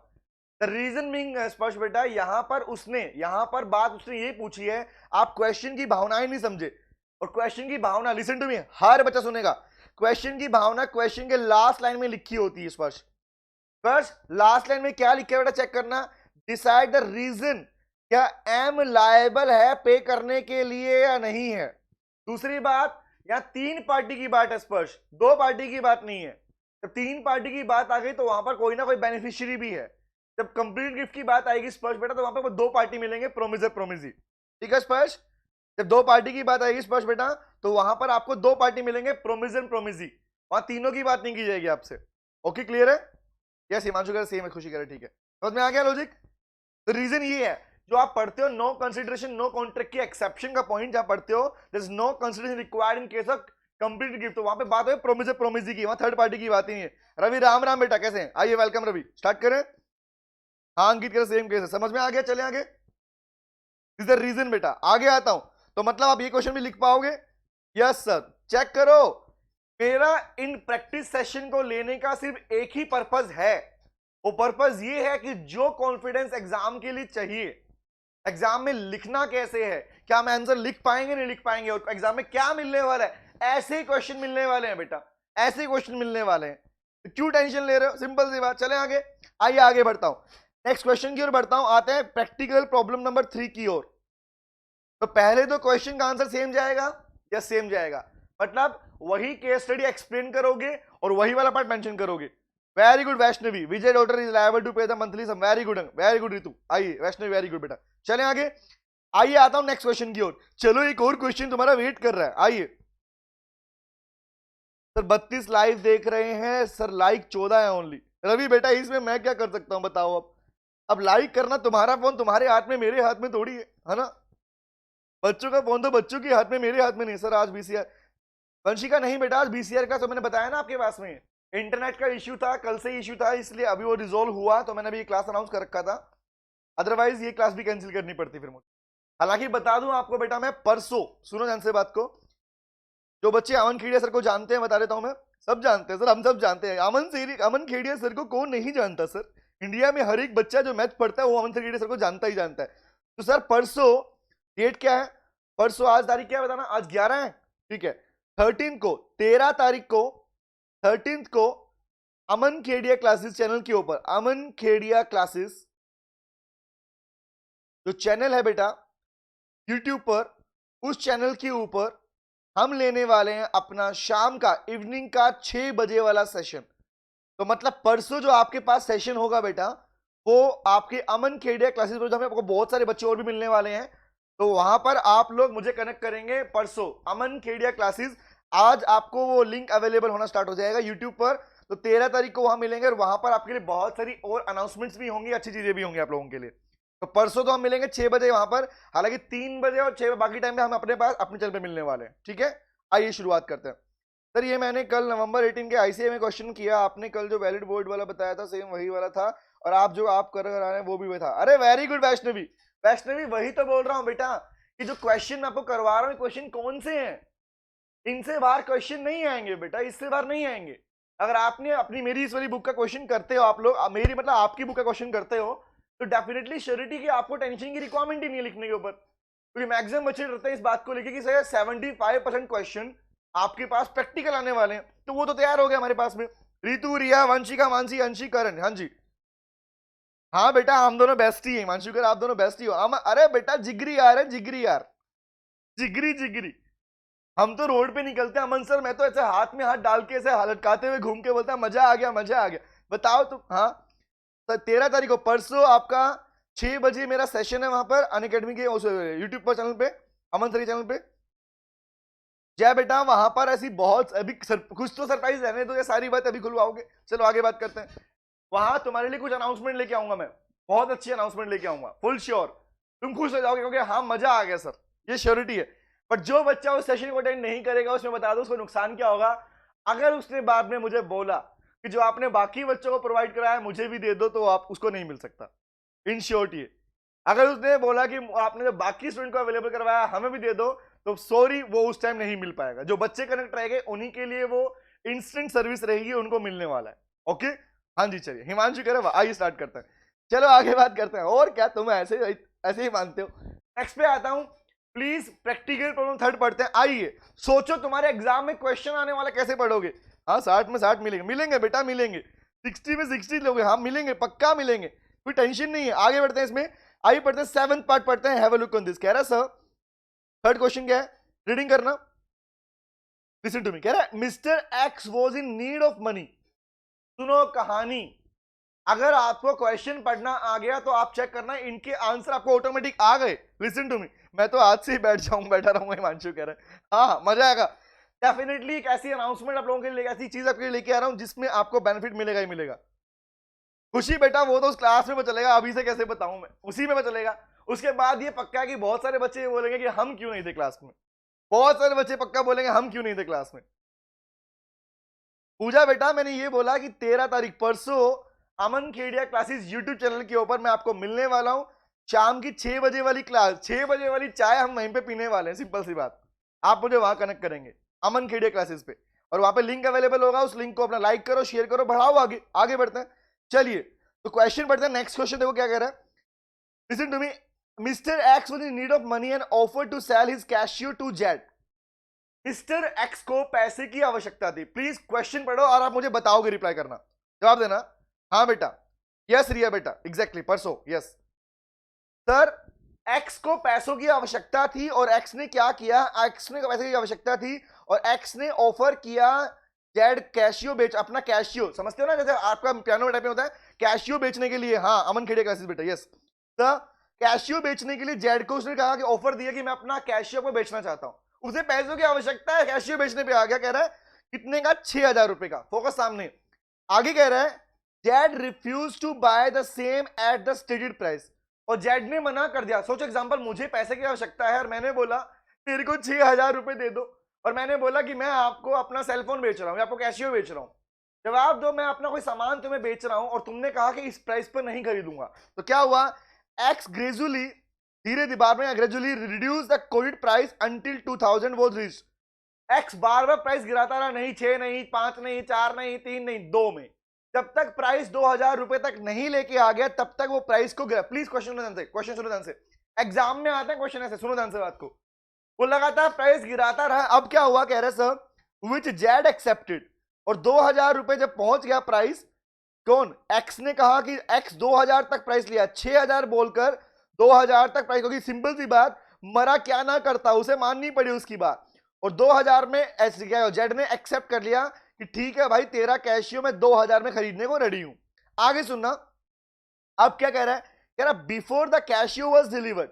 द रीजन बीइंग, स्पर्श बेटा, यहां पर बात उसने ये पूछी है, आप क्वेश्चन की भावनाएं नहीं समझे। और क्वेश्चन की भावना, लिसन टू मी, हर बच्चा सुनेगा, क्वेश्चन की भावना क्वेश्चन के लास्ट लाइन में लिखी होती है। स्पर्श लास्ट लाइन में क्या लिखा है बेटा, चेक करना। डिसाइड द रीजन, क्या एम लायबल है पे करने के लिए या नहीं है। दूसरी बात, यहां 3 पार्टी की बात है स्पर्श, 2 पार्टी की बात नहीं है। जब 3 पार्टी की बात आ गई तो वहां पर कोई ना कोई बेनिफिशियरी भी है। जब कंप्लीट गिफ्ट की बात आएगी स्पर्श बेटा, तो वहां पर 2 पार्टी मिलेंगे, प्रोमिजर प्रोमिजी। ठीक है स्पर्श, जब 2 पार्टी की बात आएगी स्पर्श बेटा, तो वहां पर आपको 2 पार्टी मिलेंगे, प्रोमिजन प्रोमिजी। वहां तीनों की बात नहीं की जाएगी आपसे। ओके, क्लियर है? यस, हिमांशु कह रहा सेम है, खुशी कह रहा ठीक है। समझ में आ गया लॉजिक? तो रीजन ये है, जो आप पढ़ते हो नो कंसिडरेशन नो कॉन्ट्रैक्ट की एक्सेप्शन का पॉइंट जहां पढ़ते हो, there is no consideration required in case of complete gift, तो वहां पे बात है प्रोमिजर प्रोमिजी की, वहां थर्ड पार्टी की बात ही नहीं है। रवि राम राम बेटा, कैसे हैं? आइए, वेलकम रवि, स्टार्ट करें। हाँ अंकित कह रहे सेम केस है, समझ में आ गया? चले आगे। इज द रीजन बेटा, आगे आता हूं, तो मतलब आप ये क्वेश्चन भी लिख पाओगे। यस सर, चेक करो, मेरा इन प्रैक्टिस सेशन को लेने का सिर्फ एक ही पर्पस है। वो पर्पस ये है कि जो कॉन्फिडेंस एग्जाम के लिए चाहिए, एग्जाम में लिखना कैसे है, क्या हम आंसर लिख पाएंगे नहीं लिख पाएंगे, और एग्जाम में क्या मिलने वाला है, ऐसे क्वेश्चन मिलने वाले हैं बेटा, ऐसे क्वेश्चन मिलने वाले हैं। तो क्यों टेंशन ले रहे हो, सिंपल सी बात। चले आगे, आइए आगे बढ़ता हूं, नेक्स्ट क्वेश्चन की ओर बढ़ता हूं। आते हैं प्रैक्टिकल प्रॉब्लम नंबर 3 की ओर। तो पहले तो क्वेश्चन का आंसर सेम जाएगा, या सेम जाएगा, मतलब वही केस स्टडी एक्सप्लेन करोगे और वही वाला पार्ट मेंशन करोगे। Very good Vaishnavi, Vijay daughter is liable to pay the monthly sum. Very good Ritu, आइए वैष्णवी, वेरी गुड बेटा। चले आगे, आइए आता हूं नेक्स्ट क्वेश्चन की ओर। चलो एक और क्वेश्चन तुम्हारा वेट कर रहा है, आइए। सर 32 लाइव देख रहे हैं सर, लाइक 14 है ओनली। रवि बेटा इसमें मैं क्या कर सकता हूं बताओ। अब लाइक करना तुम्हारा फोन तुम्हारे हाथ में, मेरे हाथ में थोड़ी है ना। बच्चों का फोन तो बच्चों के हाथ में, मेरे हाथ में नहीं। सर आज बीसीआर, वंशिका नहीं बेटा, आज बीसीआर का तो मैंने बताया ना आपके पास में, इंटरनेट का इश्यू था, कल से इश्यू था, इसलिए अभी वो रिजोल्व हुआ, तो मैंने अभी ये क्लास अनाउंस कर रखा था, अदरवाइज ये क्लास भी कैंसिल करनी पड़ती फिर मुझे। हालांकि बता दूं आपको बेटा, मैं परसों, सुनो ध्यान से बात को, जो बच्चे अमन खेड़िया सर को जानते हैं बता देता हूं मैं, सब जानते हैं सर, हम सब जानते हैं। अमन खेड़िया सर को कौन नहीं जानता सर, इंडिया में हर एक बच्चा जो मैथ पढ़ता है वो अमन खेड़िया सर को जानता ही जानता है। तो सर परसों, डेट क्या है परसों, आज तारीख क्या है बताना, आज 11 है, ठीक है। 13 को, 13 तारीख को, 13 को अमन खेड़िया क्लासेस चैनल के ऊपर, अमन खेड़िया क्लासेस जो चैनल है बेटा यूट्यूब पर, उस चैनल के ऊपर हम लेने वाले हैं अपना शाम का, इवनिंग का 6 बजे वाला सेशन। तो मतलब परसों जो आपके पास सेशन होगा बेटा, वो आपके अमन खेड़िया क्लासेस पर, जो आपको बहुत सारे बच्चे और भी मिलने वाले हैं, तो वहां पर आप लोग मुझे कनेक्ट करेंगे परसों, अमन खेड़िया क्लासेस। आज आपको वो लिंक अवेलेबल होना स्टार्ट हो जाएगा यूट्यूब पर, तो 13 तारीख को वहां मिलेंगे, और वहां पर आपके लिए बहुत सारी और अनाउंसमेंट्स भी होंगी, अच्छी चीजें भी होंगी आप लोगों के लिए। तो परसों तो हम मिलेंगे 6 बजे वहां पर, हालांकि 3 बजे और 6 बजे बाकी टाइम में हम अपने पास अपने चैनल पे मिलने वाले हैं, ठीक है। आइए शुरुआत करते हैं। सर ये मैंने कल नवंबर 18 के आईसीए में क्वेश्चन किया, आपने कल जो वैलिड बोर्ड वाला बताया था सेम वही वाला था, और आप जो आप कर रहे हैं वो भी वही था। अरे वेरी गुड वैष्णवी, वैष्णवी वही तो बोल रहा हूँ बेटा कि जो क्वेश्चन आपको करवा रहा हूँ क्वेश्चन कौन से हैं, इनसे बाहर क्वेश्चन नहीं आएंगे बेटा, इससे बाहर नहीं आएंगे। अगर आपने अपनी मेरी इस वाली बुक का क्वेश्चन करते हो, आप लोग मेरी मतलब आपकी बुक का क्वेश्चन करते हो, तो डेफिनेटली श्योरिटी की आपको टेंशन की रिक्वायरमेंट ही नहीं है लिखने के ऊपर, क्योंकि मैक्सिमम बच्चे डरते हैं इस बात को लेके कि सर 75% क्वेश्चन आपके पास प्रैक्टिकल आने वाले हैं, तो वो तो तैयार हो गया हमारे पास में। रितु, रिया, वंशिका, मानसी, अंशी, करण, हाँ जी हाँ बेटा हम दोनों बेस्ट ही हैं, मानसी कर आप दोनों बेस्ट ही हो। हम अरे बेटा जिगरी यार है, जिगरी यार, जिगरी जिगरी। हम तो रोड पे निकलते हैं अमन सर, मैं तो ऐसे हाथ में हाथ डाल के ऐसे लटकाते हुए घूम के बोलता है मजा आ गया मजा आ गया। बताओ तुम। हाँ तो 13 तारीख को परसों आपका 6 बजे मेरा सेशन है वहां पर अनअकैडमी के यूट्यूब पर चैनल पे, अमन सर के चैनल पे। जय बेटा वहां पर ऐसी बहुत अभी कुछ तो सरप्राइज रहने दो, ये सारी बात अभी खुलवाओगे। चलो आगे बात करते हैं। वहां तुम्हारे लिए कुछ अनाउंसमेंट लेके आऊंगा मैं, बहुत अच्छी अनाउंसमेंट लेके आऊंगा, फुल श्योर तुम खुश हो जाओगे, क्योंकि हाँ मजा आ गया सर, ये श्योरिटी है। बट जो बच्चा उस सेशन को अटेंड नहीं करेगा उसमें बता दो उसको नुकसान क्या होगा। अगर उसने बाद में मुझे बोला कि जो आपने बाकी बच्चों को प्रोवाइड कराया मुझे भी दे दो, तो आप उसको नहीं मिल सकता, इन श्योरिटी। अगर उसने बोला कि आपने जो बाकी स्टूडेंट को अवेलेबल करवाया हमें भी दे दो, तो सॉरी वो उस टाइम नहीं मिल पाएगा। जो बच्चे कनेक्ट रहेंगे उन्हीं के लिए वो इंस्टेंट सर्विस रहेगी, उनको मिलने वाला है। ओके हाँ जी चलिए हिमांशु कह रहे आइए स्टार्ट करते हैं। चलो आगे बात करते हैं। और क्या तुम ऐसे ही मानते हो। नेक्स्ट पे आता हूं, प्लीज प्रैक्टिकल प्रॉब्लम थर्ड पढ़ते हैं। आइए सोचो तुम्हारे एग्जाम में क्वेश्चन आने वाला कैसे पढ़ोगे। हाँ 60 में 60 मिलेंगे, मिलेंगे बेटा मिलेंगे, 60 में 60 लोगे, हाँ मिलेंगे पक्का मिलेंगे, कोई टेंशन नहीं है। आगे बढ़ते हैं इसमें, आइए पढ़ते हैं 7th पार्ट पढ़ते हैं। Have a look on this. कह रहा सर थर्ड क्वेश्चन क्या है, रीडिंग करना, लिसन टू मी। कह रहा है mister X was in need of money. सुनो कहानी, अगर आपको क्वेश्चन पढ़ना आ गया तो आप चेक करना इनके आंसर आपको ऑटोमेटिक आ गए। लिसन टू मी, मैं तो आज से ही बैठा रहूंगा, हिमांशु कह रहा है। हाँ मजा आएगा डेफिनेटली। एक ऐसी अनाउंसमेंट आप लोगों के लिए, ऐसी चीज आपके लिए लेके आ रहा हूं जिसमें आपको बेनिफिट मिलेगा ही मिलेगा। खुशी बेटा वो तो उस क्लास में चलेगा, अभी से कैसे बताऊं मैं, उसी में चलेगा। उसके बाद ये पक्का है कि बहुत सारे बच्चे बोलेंगे कि हम क्यों नहीं थे क्लास में, बहुत सारे बच्चे पक्का बोलेंगे हम क्यों नहीं थे क्लास में। पूजा बेटा मैंने ये बोला कि 13 तारीख परसों अमन खेड़िया क्लासेस यूट्यूब चैनल के ऊपर मैं आपको मिलने वाला हूं, शाम की 6 बजे वाली क्लास, 6 बजे वाली चाय हम वहीं पे पीने वाले हैं, सिंपल सी बात। आप मुझे वहां कनेक्ट करेंगे अमन खेड़िया क्लासेस पे, और वहां पे लिंक अवेलेबल होगा, उस लिंक को अपना लाइक करो शेयर करो, बढ़ाओ आगे। आगे बढ़ते हैं चलिए, तो क्वेश्चन बढ़ते हैं। नेक्स्ट क्वेश्चन देखो क्या कह रहा है, listen to me. Mister X was in need of money and offer to sell his Casio to Z. Mister X को पैसे की आवश्यकता थी। प्लीज क्वेश्चन पढ़ो और आप मुझे बताओगे, रिप्लाई करना, जवाब देना। हाँ बेटा, यस रिया बेटा, एग्जैक्टली परसों, यस सर। एक्स को पैसों की आवश्यकता थी और एक्स ने क्या किया, एक्स ने पैसे की आवश्यकता थी और एक्स ने ऑफर किया जेड कैशियो बेच, अपना कैशियो समझते हो ना, जैसे आपका पियानो टाइप में होता है कैशियो बेचने के लिए। हाँ अमन खेड़े क्लासेस बेटा, यस सर। कैशियो बेचने के लिए जेड को उसने कहा कि ऑफर दिया कि मैं अपना कैशियो को बेचना चाहता हूं, उसे पैसों की आवश्यकता है, कैशियो बेचने पे आ गया। कह रहा है कितने का, 6000 रुपए का। फोकस सामने। आगे कह रहा है Z refuse to buy the same at the stated price, और जेड ने मना कर दिया। सोचो एग्जांपल, मुझे पैसे की आवश्यकता है और मैंने बोला तेरे को 6000 रुपए दे दो, और मैंने बोला कि मैं आपको अपना सेलफोन बेच रहा हूं, आपको कैशियो बेच रहा हूं। जवाब दो, मैं अपना कोई सामान तुम्हें बेच रहा हूं और तुमने कहा कि इस प्राइस पर नहीं खरीदूंगा, तो क्या हुआ, एक्स ग्रेजुअली धीरे बाद में gradually reduce the coated price until 2000 was reached. X bar bar price गिराता रहा, नहीं 6 नहीं 5 नहीं 4 नहीं 3 नहीं 2 में, जब तक प्राइस 2000 रुपए तक नहीं लेके आ गया तब तक वो प्राइस को गिरा। प्लीज क्वेश्चन सुनो ध्यान से, एग्जाम में आता है क्वेश्चन ऐसे, सुनो ध्यान से बात को। वो लगातार प्राइस गिराता रहा, अब क्या हुआ, कह रहे सर विच जेड एक्सेप्टेड, और 2000 रुपए जब पहुंच गया प्राइस, कौन, एक्स ने कहा कि एक्स 2000 तक प्राइस लिया, 6000 बोलकर 2000 तक प्राइस, क्योंकि सिंपल सी बात, मरा क्या ना करता, उसे माननी पड़ी उसकी बात। और 2000 में ऐसे क्या, जेड ने एक्सेप्ट कर लिया कि ठीक है भाई तेरा कैशियो मैं 2000 में खरीदने को रेडी हूं। आगे सुनना, अब क्या कह रहा है, कह रहा before the cashew was delivered,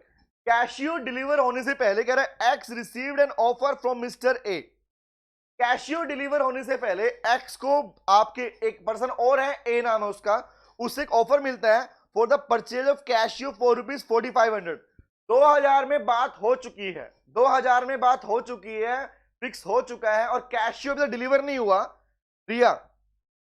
cashew deliver होने से पहले, कह रहा है x received an offer from mister A. Cashew deliver होने से पहले एक्स को, आपके एक पर्सन और है ए नाम है उसका, उससे एक ऑफर मिलता है for the purchase of cashew for ₹4500। 2000 में बात हो चुकी है, 2000 में बात हो चुकी है, फिक्स हो चुका है और कैशियो अभी तक डिलीवर नहीं हुआ। रिया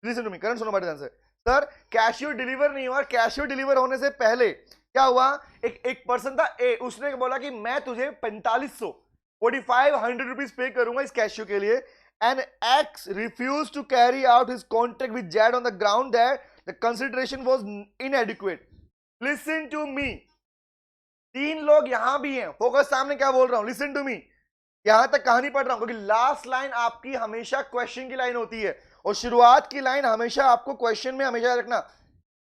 लिसन टू मी, करण सुनो मेरे ध्यान से सर, कैशियो डिलीवर नहीं हुआ। कैशियो डिलीवर होने से पहले क्या हुआ, एक पर्सन था ए, उसने बोला कि मैं तुझे 4500 रुपीज पे करूंगा इस कैशियो के लिए, and X refuse to carry out his contract with Z on the ground that the consideration was inadequate. Listen to me, 3 लोग यहां भी हैं, फोकस सामने क्या बोल रहा हूं, लिसन टू मी, यहां तक कहानी पढ़ रहा हूं क्योंकि लास्ट लाइन आपकी हमेशा क्वेश्चन की लाइन होती है और शुरुआत की लाइन हमेशा आपको क्वेश्चन में हमेशा रखना।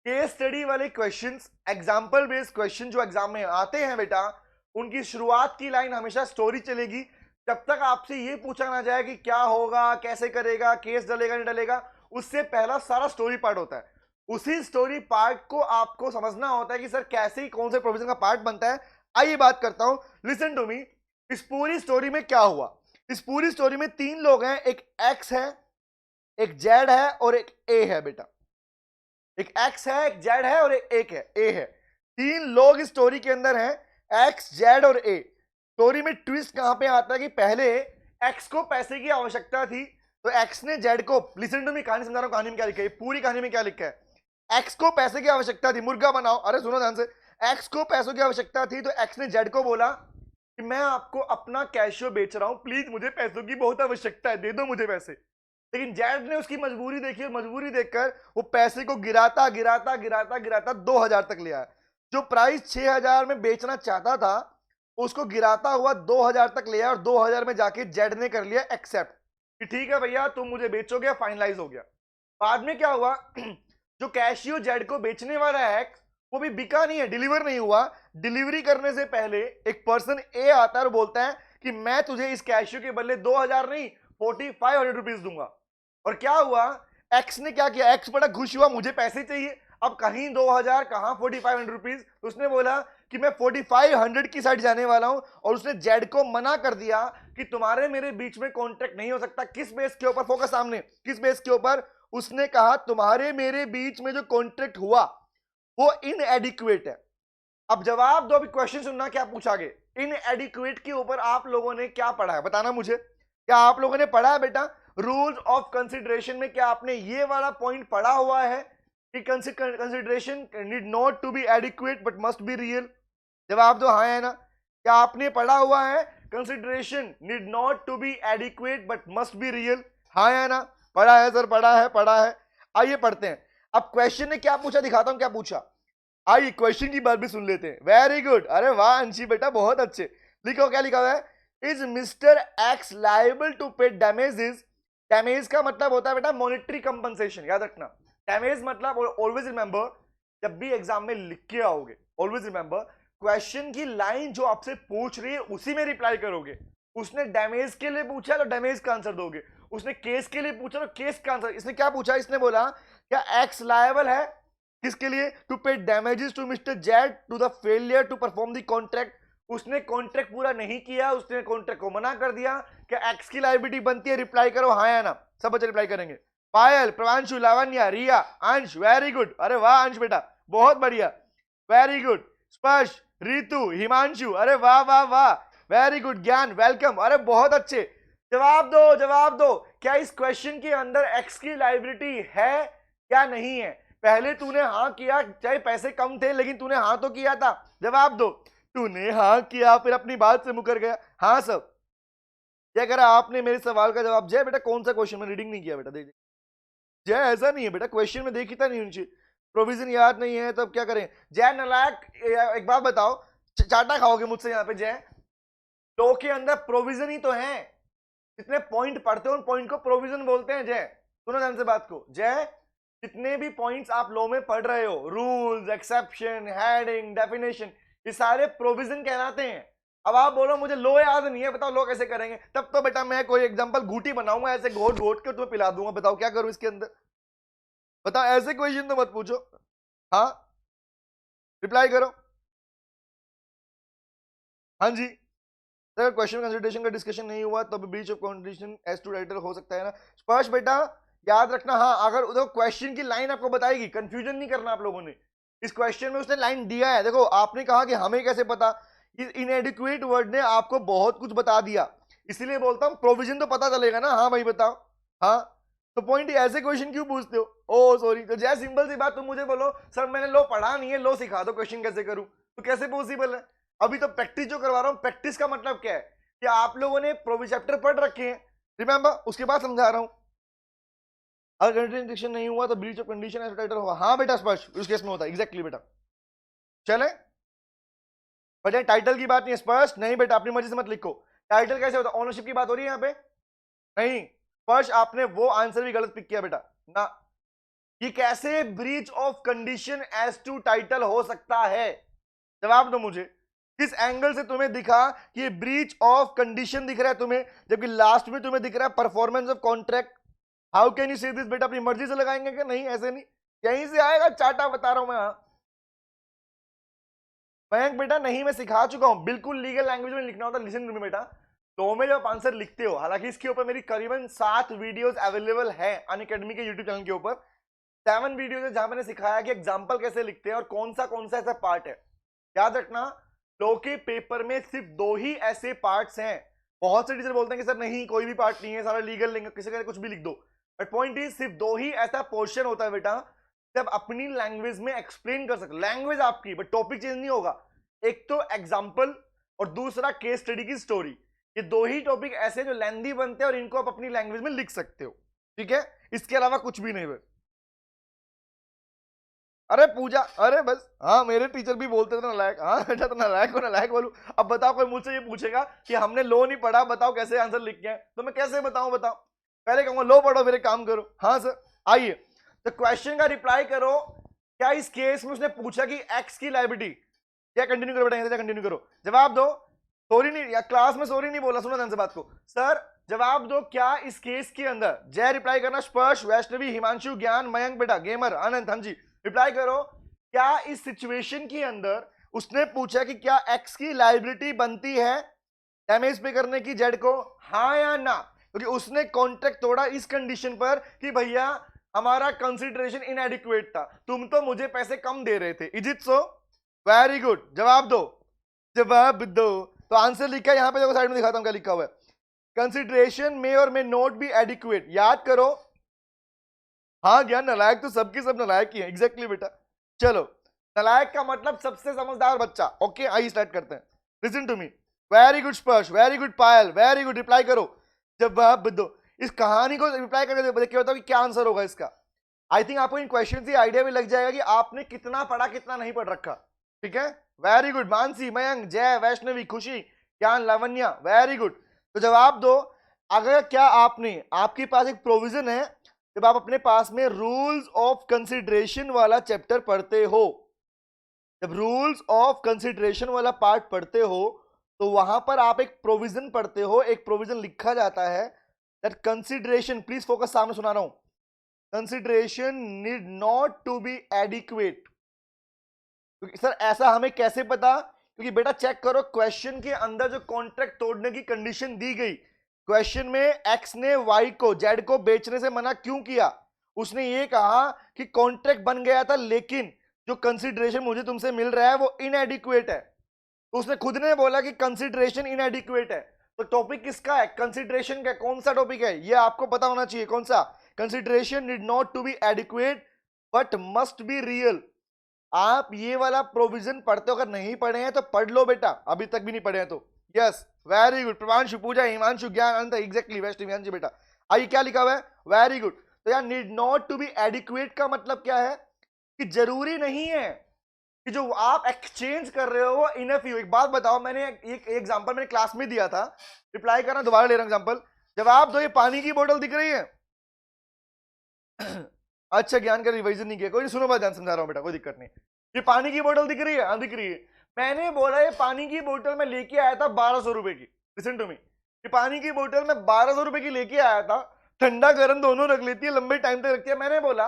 केस स्टडी वाले क्वेश्चंस, एग्जांपल बेस्ड क्वेश्चन जो एग्जाम में आते हैं बेटा, उनकी शुरुआत की लाइन हमेशा स्टोरी चलेगी। जब तक आपसे ये पूछा ना जाए कि क्या होगा, कैसे करेगा, केस डलेगा नहीं डलेगा, उससे पहला सारा स्टोरी पार्ट होता है। उसी स्टोरी पार्ट को आपको समझना होता है कि सर कैसे ही कौन से प्रोविजन का पार्ट बनता है। आइए बात करता हूं, लिसन टू मी, इस पूरी स्टोरी में क्या हुआ। इस पूरी स्टोरी में 3 लोग हैं, एक एक्स है, एक जेड है और एक ए है बेटा। एक एक्स है, एक जेड है और एक है ए है। 3 लोग इस स्टोरी के अंदर हैं, एक्स, जेड और ए। स्टोरी में ट्विस्ट कहां पे आता है कि पहले एक्स को पैसे की आवश्यकता थी तो एक्स ने जेड को, लिसन टू मी, कहानी समझा रहा हूं, कहानी में क्या लिखा है, पूरी कहानी में क्या लिखा है। एक्स को पैसे की आवश्यकता थी, मुर्गा बनाओ, अरे सुनो ध्यान से, एक्स को पैसों की आवश्यकता थी तो एक्स ने जेड को बोला कि मैं आपको अपना कैशियो बेच रहा हूं, प्लीज मुझे पैसों की बहुत आवश्यकता है, दे दो मुझे पैसे। लेकिन जेड ने उसकी मजबूरी देखी और मजबूरी देखकर वो पैसे को गिराता गिराता गिराता गिराता 2000 तक ले आया। जो प्राइस 6000 में बेचना चाहता था उसको गिराता हुआ 2000 तक ले आया और 2000 में जाके जेड ने कर लिया एक्सेप्ट कि ठीक है भैया तुम मुझे बेचोगे, फाइनलाइज हो गया। बाद में क्या हुआ, जो कैशियो जेड को बेचने वाला है वो भी बिका नहीं है, डिलीवर नहीं हुआ। डिलीवरी करने से पहले एक पर्सन ए आता है और बोलता है कि मैं तुझे इस कैशियो के बदले 2000 नहीं 4500 रुपीज दूंगा। और क्या हुआ, एक्स ने क्या किया, एक्स बड़ा खुश हुआ, मुझे पैसे चाहिए, अब कहीं 2000 कहां 4500 रुपीज। उसने बोला कि मैं 4500 की साइड जाने वाला हूं और उसने जेड को मना कर दिया कि तुम्हारे मेरे बीच में कॉन्ट्रैक्ट नहीं हो सकता। किस बेस के ऊपर, फोकस सामने, किस बेस के ऊपर, उसने कहा तुम्हारे मेरे बीच में जो कॉन्ट्रैक्ट हुआ वो इनएडिक्वेट है। अब जवाब दो, अभी क्वेश्चन सुनना क्या पूछा गया। इनएडिक्वेट के ऊपर आप लोगों ने क्या पढ़ा है, बताना मुझे, क्या आप लोगों ने पढ़ा है बेटा रूल्स ऑफ कंसिडरेशन में? क्या आपने ये वाला पॉइंट पढ़ा हुआ है कि consideration need not to be adequate but must be real? जवाब दो हाँ है ना। क्या आपने पढ़ा हुआ है consideration need not to be adequate but must be real? हाँ है ना, पढ़ा है सर, पढ़ा है, पढ़ा है। आइए पढ़ते हैं। अब क्वेश्चन ने क्या पूछा, दिखाता हूं क्या पूछा। आइए क्वेश्चन की बात भी सुन लेते हैं। वेरी गुड, अरे वाह अंशी बेटा, बहुत अच्छे। लिखो क्या लिखा हुआ है, is mister X liable to pay damages. Damage का मतलब होता है बेटा मॉनेटरी कंपनसेशन, याद रखना। डैमेज मतलब, ऑलवेज रिमेंबर, जब भी एग्जाम में लिख के आओगे ऑलवेज रिमेंबर, क्वेश्चन की लाइन जो आपसे पूछ रही है उसी में रिप्लाई करोगे। उसने डैमेज के लिए पूछा तो डैमेज का आंसर दोगे, उसने केस के लिए पूछा तो केस का आंसर। इसने क्या पूछा, इसने बोला क्या एक्स लायबल है किसके लिए, to pay damages to mister Z to the failure to perform the contract. उसने कॉन्ट्रैक्ट पूरा नहीं किया, उसने कॉन्ट्रैक्ट को मना कर दिया। क्या एक्स की लायबिलिटी बनती है? रिप्लाई करो हाँ या ना, सब बच्चे रिप्लाई करेंगे। पायल, प्रवांशु, लावण्या, रिया, अंश, वेरी गुड, अरे वाह अंश बेटा बहुत बढ़िया, वेरी गुड। स्पर्श, रितु, हिमांशु, अरे वाह वाह वाह, वेरी गुड। ज्ञान, वेलकम, अरे बहुत अच्छे। जवाब दो, जवाब दो, क्या इस क्वेश्चन के अंदर एक्स की लायबिलिटी है या नहीं है? पहले तूने हाँ किया, चाहे पैसे कम थे लेकिन तूने हाँ तो किया था। जवाब दो, तूने हाँ किया फिर अपनी बात से मुकर गया। हाँ सब, क्या करा आपने मेरे सवाल का जवाब? जय बेटा कौन सा क्वेश्चन, में रीडिंग नहीं किया बेटा, देख जय, ऐसा नहीं है बेटा, क्वेश्चन में देखी था नहीं उनसे, प्रोविजन याद नहीं है तब क्या करें? जय नलायक, एक बात बताओ, चाटा खाओगे मुझसे यहाँ पे? जय, लो के अंदर प्रोविजन ही तो है, जितने पॉइंट पढ़ते हो उन पॉइंट को प्रोविजन बोलते हैं। जय सुनो ध्यान से बात को, जय जितने भी पॉइंट्स आप लॉ में पढ़ रहे हो, रूल्स, एक्सेप्शन, हेडिंग, डेफिनेशन, ये सारे प्रोविजन कहलाते हैं। अब आप बोलो मुझे लो याद नहीं है, बताओ लो कैसे करेंगे? तब तो बेटा मैं कोई एग्जांपल घूटी बनाऊंगा, ऐसे घोट घोट के तुम्हें पिला दूंगा। बताओ क्या करूं इसके अंदर, बताओ, ऐसे क्वेश्चन तो मत पूछो। हाँ रिप्लाई करो, हाँ जी सर। क्वेश्चन कंसिडरेशन का डिस्कशन नहीं हुआ तो breach of condition as to writer हो सकता है ना? स्पर्श बेटा याद रखना, हाँ अगर उधर क्वेश्चन की लाइन आपको बताएगी, कंफ्यूजन नहीं करना आप लोगों ने। इस क्वेश्चन में उसने लाइन दिया है, देखो आपने कहा कि हमें कैसे पता, इस इनएडिक्वेट वर्ड ने आपको बहुत कुछ बता दिया। इसीलिए बोलता हूँ प्रोविजन तो पता चलेगा ना। हाँ भाई बताओ। हाँ तो पॉइंट ऐसे क्वेश्चन क्यों पूछते हो? ओ सॉरी, तो जय सिंपल सी बात, तुम मुझे बोलो सर मैंने लो पढ़ा नहीं है, लो सिखा दो क्वेश्चन कैसे करूं, तो कैसे पॉसिबल है? अभी तो प्रैक्टिस जो करवा रहा हूं, प्रैक्टिस का मतलब क्या है कि आप लोगों ने प्रोविजन चैप्टर पढ़ रखे हैं, रिमेंबर, उसके बाद समझा रहा हूं। अगर कंट्रीडिक्शन नहीं हुआ तो breach of condition as title हुआ। हाँ बेटा स्पष्ट उस केस में होता है, एग्जैक्टली बेटा। चले बेटा, टाइटल की बात नहीं है, स्पष्ट नहीं बेटा, अपनी मर्जी से मत लिखो। टाइटल कैसे होता है? ओनरशिप की बात हो रही है यहाँ पे? नहीं, स्पष्ट आपने वो आंसर भी गलत पिक किया बेटा ना। ये कैसे breach of condition as to title हो सकता है? जवाब दो मुझे, किस एंगल से तुम्हें दिखा कि ये ब्रीच ऑफ कंडीशन दिख रहा है तुम्हें, जबकि लास्ट में तुम्हें दिख रहा है performance of contract? How can you से दिस बेटा? अपनी मर्जी से लगाएंगे क्या? नहीं, ऐसे नहीं, यहीं से आएगा चाटा, बता रहा हूं मैं। मयंक बेटा नहीं, मैं सिखा चुका हूं, बिल्कुल लीगल लैंग्वेज में लिखना होता है। लिसन टू मी बेटा, तो में जब आंसर लिखते हो, हालांकि इसके ऊपर मेरी करीबन 7 वीडियोस अवेलेबल है अनअकैडमी के यूट्यूब चैनल के ऊपर। 7 वीडियोस है जहां मैंने सिखाया कि एग्जांपल कैसे लिखते हैं और कौन सा ऐसा पार्ट है। याद रखना, लॉ के पेपर में सिर्फ 2 ही ऐसे पार्ट्स हैं। बहुत से टीचर बोलते हैं कि सर नहीं कोई भी पार्ट नहीं है, सारा लीगल लेंगे, किसी का कुछ भी लिख दो, बट पॉइंट इज सिर्फ 2 ही ऐसा पोर्शन होता है बेटा जब अपनी लैंग्वेज में एक्सप्लेन कर सकते। लैंग्वेज आपकी, बट टॉपिक चेंज नहीं होगा। एक तो एग्जाम्पल और दूसरा केस स्टडी की स्टोरी। ये 2 ही टॉपिक ऐसे जो लेंदी बनते हैं और इनको आप अपनी लैंग्वेज में लिख सकते हो, ठीक है? इसके अलावा कुछ भी नहीं है। अरे पूजा, अरे बस, हाँ मेरे टीचर भी बोलते थे नालायक। हाँ बेटा, तो नालायक को नालायक बोलूं? अब बताओ, कोई मुझसे ये पूछेगा कि हमने लो नहीं पढ़ा, बताओ कैसे आंसर लिख के आए, तो मैं कैसे बताऊं? बताओ, पहले कहूंगा लो पढ़ो फिर एक काम करो। हाँ सर, आइए तो क्वेश्चन का रिप्लाई करो। क्या इस केस में उसने पूछा कि एक्स की लायबिलिटी, क्या कंटिन्यू करो बेटा, कंटिन्यू करो, जवाब दो। सॉरी नहीं, या क्लास में सॉरी नहीं बोला, सुनो ध्यान से बात को। सर जवाब दो, क्या इस केस के अंदर, जय रिप्लाई करना, स्पर्श, वैष्णवी, हिमांशु, ज्ञान, मयंक बेटा, गेमर, आनंद, हाँ जी रिप्लाई करो। क्या इस सिचुएशन के अंदर उसने पूछा कि क्या एक्स की लायबिलिटी बनती है डैमेज पे करने की जेड को, हाँ या ना? क्योंकि उसने कॉन्ट्रैक्ट तोड़ा इस कंडीशन पर कि भैया हमारा कंसिडरेशन इनएडिक्वेट था, तुम तो मुझे पैसे कम दे रहे थे। Is it so? Very good, जवाब दो, जवाब दो। तो आंसर लिखा है यहां पे, देखो साइड में दिखाता हूं क्या लिखा हुआ है। कंसिडरेशन में और मे नॉट बी एडिक्वेट, याद करो। हाँ ज्ञान, नलायक तो सबकी सब नलायक ही है, एग्जैक्टली बेटा। चलो, नलायक का मतलब सबसे समझदार बच्चा। ओके आइए स्टार्ट करते हैं। Listen to me, very good Sparsh, very good Payal, very good, reply करो, जवाब दो। इस कहानी को रिप्लाई करके क्या होता है कि क्या आंसर होगा इसका। आई थिंक आपको इन क्वेश्चन से आइडिया भी लग जाएगा कि आपने कितना पढ़ा कितना नहीं पढ़ रखा, ठीक है? वेरी गुड मानसी, मयंक, जय, वैष्णवी, खुशी, ज्ञान, लावण्या, वेरी गुड। तो जवाब दो, अगर क्या आपने, आपके पास एक प्रोविजन है, जब आप अपने पास में रूल्स ऑफ कंसिडरेशन वाला चैप्टर पढ़ते हो, जब रूल्स ऑफ कंसिडरेशन वाला पार्ट पढ़ते हो, तो वहां पर आप एक प्रोविजन पढ़ते हो, एक प्रोविजन लिखा जाता है दैट कंसिडरेशन, प्लीज फोकस, सामने सुना रहा हूं, consideration need not to be adequate. Sir ऐसा हमें कैसे पता? क्योंकि बेटा चेक करो, क्वेश्चन के अंदर जो कॉन्ट्रैक्ट तोड़ने की कंडीशन दी गई, क्वेश्चन में एक्स ने वाई को, जेड को बेचने से मना क्यों किया? उसने ये कहा कि कॉन्ट्रैक्ट बन गया था लेकिन जो कंसिडरेशन मुझे तुमसे मिल रहा है वो इनएडिक्वेट है। तो उसने खुद ने बोला कि कंसिडरेशन इनएडिक्वेट है। तो टॉपिक किसका है? कंसिडरेशन का। कौन सा टॉपिक है ये आपको पता होना चाहिए, कौन सा? Consideration need not to be adequate but must be real. आप ये वाला प्रोविजन पढ़ते हो, अगर नहीं पढ़े हैं तो पढ़ लो बेटा, अभी तक भी नहीं पढ़े हैं तो। यस वेरी गुड, प्रभांशु, पूजा, हिमांशु, ज्ञान, अनंत, एग्जैक्टली वैष्णवी बेटा। आइए क्या लिखा हुआ है? Very good. तो यार need not to be adequate का मतलब क्या है कि जरूरी नहीं है कि जो आप एक्सचेंज कर रहे हो वो इनफ ही हो। एक बात बताओ, मैंने एक एग्जांपल मैंने क्लास में दिया था, रिप्लाई करना, दोबारा ले रहा हूं एग्जांपल। जवाब दो, ये पानी की बोतल दिख रही है? अच्छा ज्ञान का रिवीजन नहीं किया, कोई नहीं, सुनो बात, ध्यान समझा रहा हूं बेटा, कोई दिक्कत नहीं। ये पानी की बोतल दिख रही है? हाँ दिख रही है। मैंने बोला ये पानी की बोतल मैं लेके आया था 1200 रुपए की। लिसन टू मी, ये पानी की बोतल मैं 1200 रुपए की लेके आया था, ठंडा गर्म दोनों रख लेती है, लंबे टाइम तक रखती है। मैंने बोला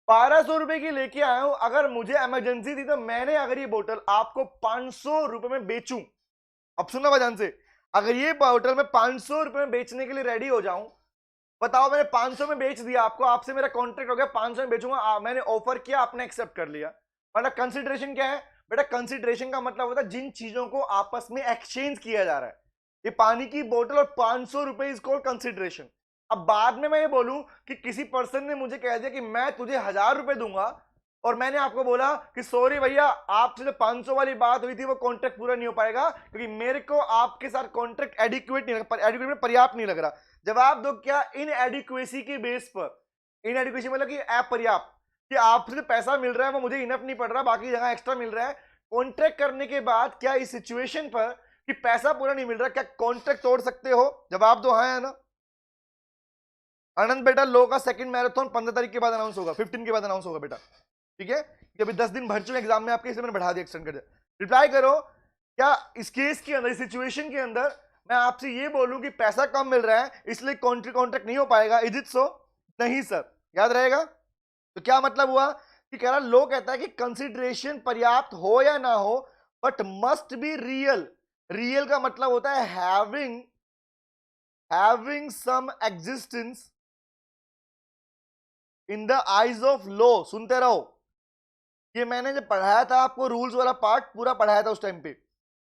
1200 रुपए की लेके आया हूं, अगर मुझे इमरजेंसी थी तो मैंने अगर ये बोतल आपको 500 रुपए में बेचूं, अब सुनना बजान से, अगर ये बोतल मैं 500 रुपए में बेचने के लिए रेडी हो जाऊं, बताओ मैंने 500 में बेच दिया आपको, आपसे मेरा कॉन्ट्रैक्ट हो गया 500 में बेचूंगा, मैंने ऑफर किया, आपने एक्सेप्ट कर लिया। मतलब कंसिडरेशन क्या है बेटा? कंसिडरेशन का मतलब होता है जिन चीजों को आपस में एक्सचेंज किया जा रहा है। ये पानी की बोतल और 500 रुपए इज कॉल्ड कंसिडरेशन। अब बाद में मैं ये बोलूं कि किसी पर्सन ने मुझे कह दिया कि मैं तुझे 1000 रुपए दूंगा, और मैंने आपको बोला कि सॉरी भैया, आपसे जो 500 वाली बात हुई थी वो कॉन्ट्रैक्ट पूरा नहीं हो पाएगा क्योंकि मेरे को आपके साथ कॉन्ट्रैक्ट एडिक्वेट नहीं लग, एडिक्वेट में पर्याप्त नहीं लग रहा। जवाब दो क्या? इन एडिक्वेसी के बेस पर। इन एडिक्वेसी मतलब कि अपर्याप्त, कि आपसे पैसा मिल रहा है वो मुझे इनफ नहीं पड़ रहा, बाकी जगह एक्स्ट्रा मिल रहा है। कॉन्ट्रैक्ट करने के बाद क्या इस सिचुएशन पर कि पैसा पूरा नहीं मिल रहा, क्या कॉन्ट्रैक्ट तोड़ सकते हो? जवाब दो हाँ या ना। आनंद बेटा, लो का सेकंड मैराथन 15 तारीख के बाद अनाउंस होगा, 15 के बाद अनाउंस होगा बेटा, ठीक है? अभी 10 दिन भर चुके एग्जाम में आपके, इसलिए मैंने बढ़ा दिया, एक्सटेंड कर दिया। रिप्लाई करो, क्या इस केस के अंदर, इस सिचुएशन के अंदर मैं आपसे ये बोलूं कि पैसा कम मिल रहा है इसलिए कॉन्ट्रैक्ट नहीं हो पाएगा, इज इट सो? नहीं सर, याद रहेगा। तो क्या मतलब हुआ कि कह रहा, लो कहता है कि कंसिडरेशन पर्याप्त हो या ना हो but must be real. Real का मतलब होता है having some existence in the eyes of law. सुनते रहो, ये मैंने जब पढ़ाया था आपको रूल्स वाला पार्ट पूरा पढ़ाया था उस टाइम पे।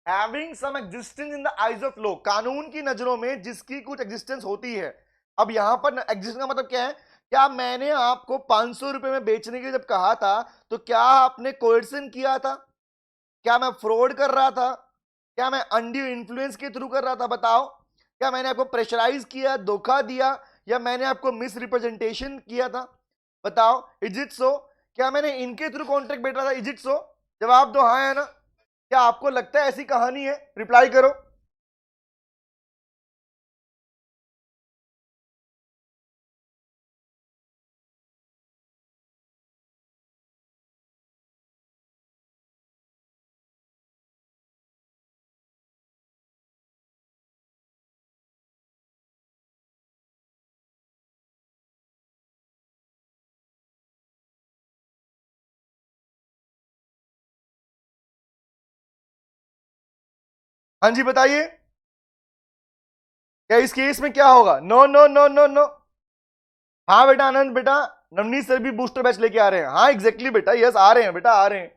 Having some existence in the eyes of law, कानून की नजरों में जिसकी कुछ एग्जिस्टेंस होती है। अब यहां पर एग्जिस्टेंस का मतलब क्या है? क्या मैंने आपको 500 रुपए में बेचने के लिए जब कहा था तो क्या आपने कोएर्सन किया था? क्या मैं फ्रॉड कर रहा था? क्या मैं अंडी इन्फ्लुएंस के थ्रू कर रहा था? बताओ, क्या मैंने आपको प्रेशराइज किया, धोखा दिया, या मैंने आपको मिस रिप्रेजेंटेशन किया था? बताओ, इज इट सो? क्या मैंने इनके थ्रू कॉन्ट्रैक्ट बेचा था? इज इट सो? जवाब दो हाँ या ना। क्या आपको लगता है ऐसी कहानी है? रिप्लाई करो। हाँ जी बताइए, क्या इस केस में क्या होगा? No no no no no. हाँ बेटा आनंद बेटा, नवनीत सर भी बूस्टर बैच लेके आ रहे हैं। हाँ एग्जैक्टली बेटा, यस आ रहे हैं बेटा, आ रहे हैं।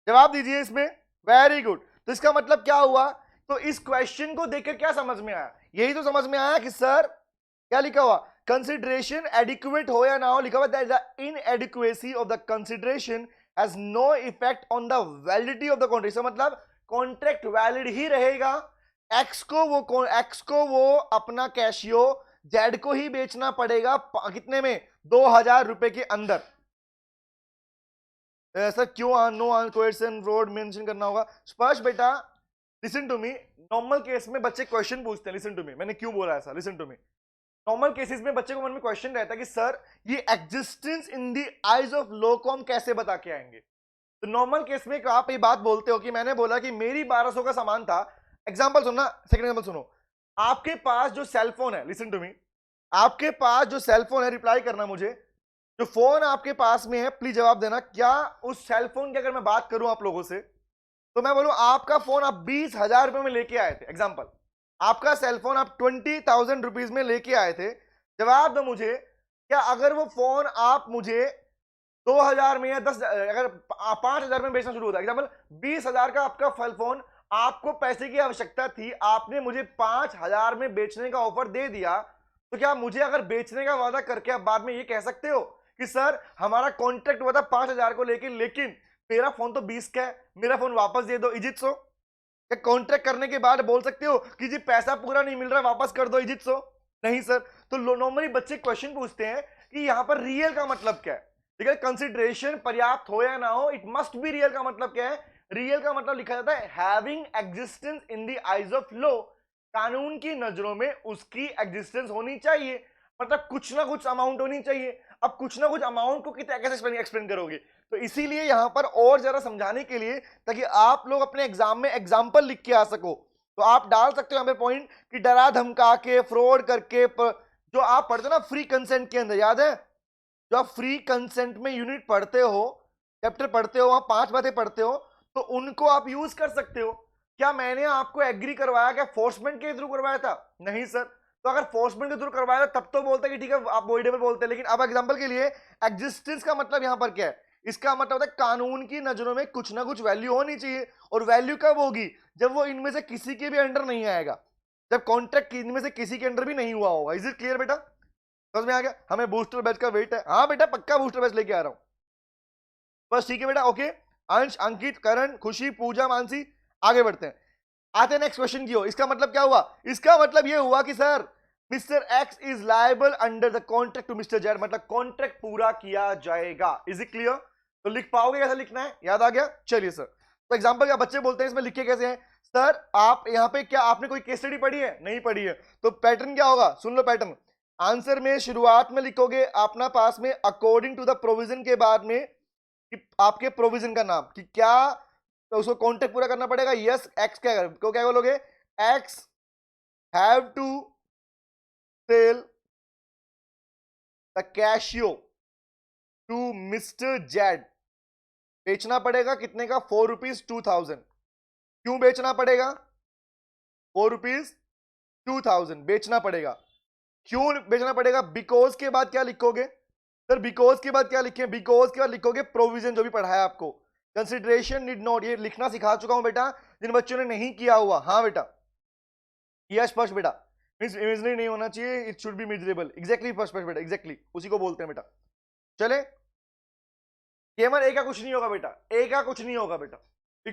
जवाब दीजिए इसमें। Very good. तो इसका मतलब क्या हुआ? तो इस क्वेश्चन को देखकर क्या समझ में आया? यही तो समझ में आया कि सर क्या लिखा हुआ, कंसिडरेशन एडिक्वेट हो या ना हो, लिखा हुआ that the inadequacy of the consideration has no effect on the validity of the contract. मतलब कॉन्ट्रैक्ट वैलिड ही रहेगा। एक्स को वो अपना कैशियो जेड को ही बेचना पड़ेगा, कितने में? 2000 रुपए के अंदर। सर क्यों नो क्वेश्चन फ्रॉड मेंशन करना होगा? स्पर्श बेटा listen to me, normal case में बच्चे क्वेश्चन पूछते हैं, लिसन टू मी, मैंने क्यों बोला ऐसा, listen to me. Normal cases में बच्चे को मन में क्वेश्चन रहता है कि सर ये existence in the eyes of law को हम कैसे बता के आएंगे? तो नॉर्मल केस में आप ये बात बोलते हो कि मैंने बोला कि मेरी 1200 का सामान था। एग्जांपल सुनना, सेकंड एग्जांपल सुनो। आपके पास जो सेलफोन है, लिसन टू मी, आपके पास जो सेलफोन है, रिप्लाई करना मुझे, जो फोन आपके पास में है प्लीज जवाब देना। क्या उस सेलफोन की अगर मैं बात करूं आप लोगों से तो मैं बोलूं आपका फोन आप 20,000 रुपए में लेके आए थे, एग्जांपल, आपका सेलफोन आप 20,000 रुपीज में लेके आए थे। जवाब दो मुझे, क्या अगर वो फोन आप मुझे 2000 में या 10 अगर 5,000 में बेचना शुरू होता है, एग्जांपल 20,000 का आपका फोन, आपको पैसे की आवश्यकता थी, आपने मुझे 5,000 में बेचने का ऑफर दे दिया, तो क्या मुझे अगर बेचने का वादा करके आप बाद में ये कह सकते हो कि सर हमारा कॉन्ट्रैक्ट हुआ था 5,000 को लेकिन मेरा फोन तो 20 का है, मेरा फोन वापस दे दो, इज इट सो? क्या कॉन्ट्रैक्ट करने के बाद बोल सकते हो कि जी पैसा पूरा नहीं मिल रहा वापस कर दो, इज इट सो? नहीं सर। तो नॉर्मली बच्चे क्वेश्चन पूछते हैं कि यहां पर रियल का मतलब क्या है? ठीक है, कंसिडरेशन पर्याप्त हो या ना हो, इट मस्ट बी रियल का मतलब क्या है? रियल का मतलब लिखा जाता है having existence in the eyes of law, कानून की नजरों में उसकी एग्जिस्टेंस होनी चाहिए, मतलब कुछ ना कुछ अमाउंट होनी चाहिए। अब कुछ ना कुछ अमाउंट को कितने कैसे एक्सप्लेन करोगे? तो इसीलिए यहां पर और जरा समझाने के लिए, ताकि आप लोग अपने एग्जाम में एग्जाम्पल लिख के आ सको, तो आप डाल सकते हो यहां पे पॉइंट कि डरा धमका के, फ्रॉड करके, जो आप पढ़ते हो ना फ्री कंसेंट के अंदर, याद है जो आप फ्री कंसेंट में यूनिट पढ़ते हो, चैप्टर पढ़ते हो, वहां 5 बातें पढ़ते हो, तो उनको आप यूज कर सकते हो। क्या मैंने आपको एग्री करवाया, क्या फोर्समेंट के थ्रू करवाया था? नहीं सर। तो अगर फोर्समेंट के थ्रू करवाया था तब तो बोलते कि ठीक है आप वॉइडेबल बोलते हैं, लेकिन अब एग्जांपल के लिए एग्जिस्टेंस का मतलब यहां पर क्या है? इसका मतलब होता है कानून की नजरों में कुछ ना कुछ वैल्यू होनी चाहिए, और वैल्यू कब होगी? जब वो इनमें से किसी के भी अंडर नहीं आएगा। जब कॉन्ट्रैक्ट इनमें से किसी के अंडर भी नहीं हुआ होगा। इज इट क्लियर बेटा? समझ में आ गया? हमें बूस्टर बैच का वेट है। हाँ बेटा पक्का बूस्टर बैच लेके आ रहा हूं बस, ठीक है बेटा। ओके अंश, अंकित, करण, खुशी, पूजा, मानसी, आगे बढ़ते हैं। आते हैं नेक्स्ट क्वेश्चन की ओर। इसका मतलब क्या हुआ? इसका मतलब ये हुआ कि sir mister X is liable under the contract to mister Z, मतलब कॉन्ट्रैक्ट पूरा किया जाएगा। Is it clear? तो लिख पाओगे? कैसे लिखना है याद आ गया? चलिए सर, तो एग्जांपल क्या बच्चे बोलते हैं इसमें लिखे कैसे हैं? सर आप यहाँ पे क्या आपने कोई केस स्टडी पढ़ी है? नहीं पढ़ी है। तो पैटर्न क्या होगा? सुन लो पैटर्न। आंसर में शुरुआत में लिखोगे अपना पास में अकॉर्डिंग टू द प्रोविजन के बाद में कि आपके प्रोविजन का नाम कि क्या तो उसको कॉन्ट्रैक्ट पूरा करना पड़ेगा। यस एक्स क्या बोलोगे? X have to sell the Casio to mister Z. बेचना पड़ेगा कितने का? 4 रुपीज 2000। क्यों बेचना पड़ेगा? 4 रुपीज 2000 बेचना पड़ेगा। क्यों बेचना पड़ेगा? बिकॉज के बाद क्या लिखोगे सर? बिकॉज के बाद क्या लिखें? बिकॉज के बाद लिखोगे प्रोविजन जो भी पढ़ा है आपको। कंसिडरेशन नीड नॉट, ये लिखना सिखा चुका हूं बेटा जिन बच्चों ने नहीं किया हुआ। हाँ बेटा यस फर्स्ट बेटा, मींस इमेजिनरी नहीं होना चाहिए, it should be miserable. Exactly first बेटा, एग्जैक्टली उसी को बोलते हैं बेटा। चले केवल ए का कुछ नहीं होगा बेटा, ए का कुछ नहीं होगा बेटा।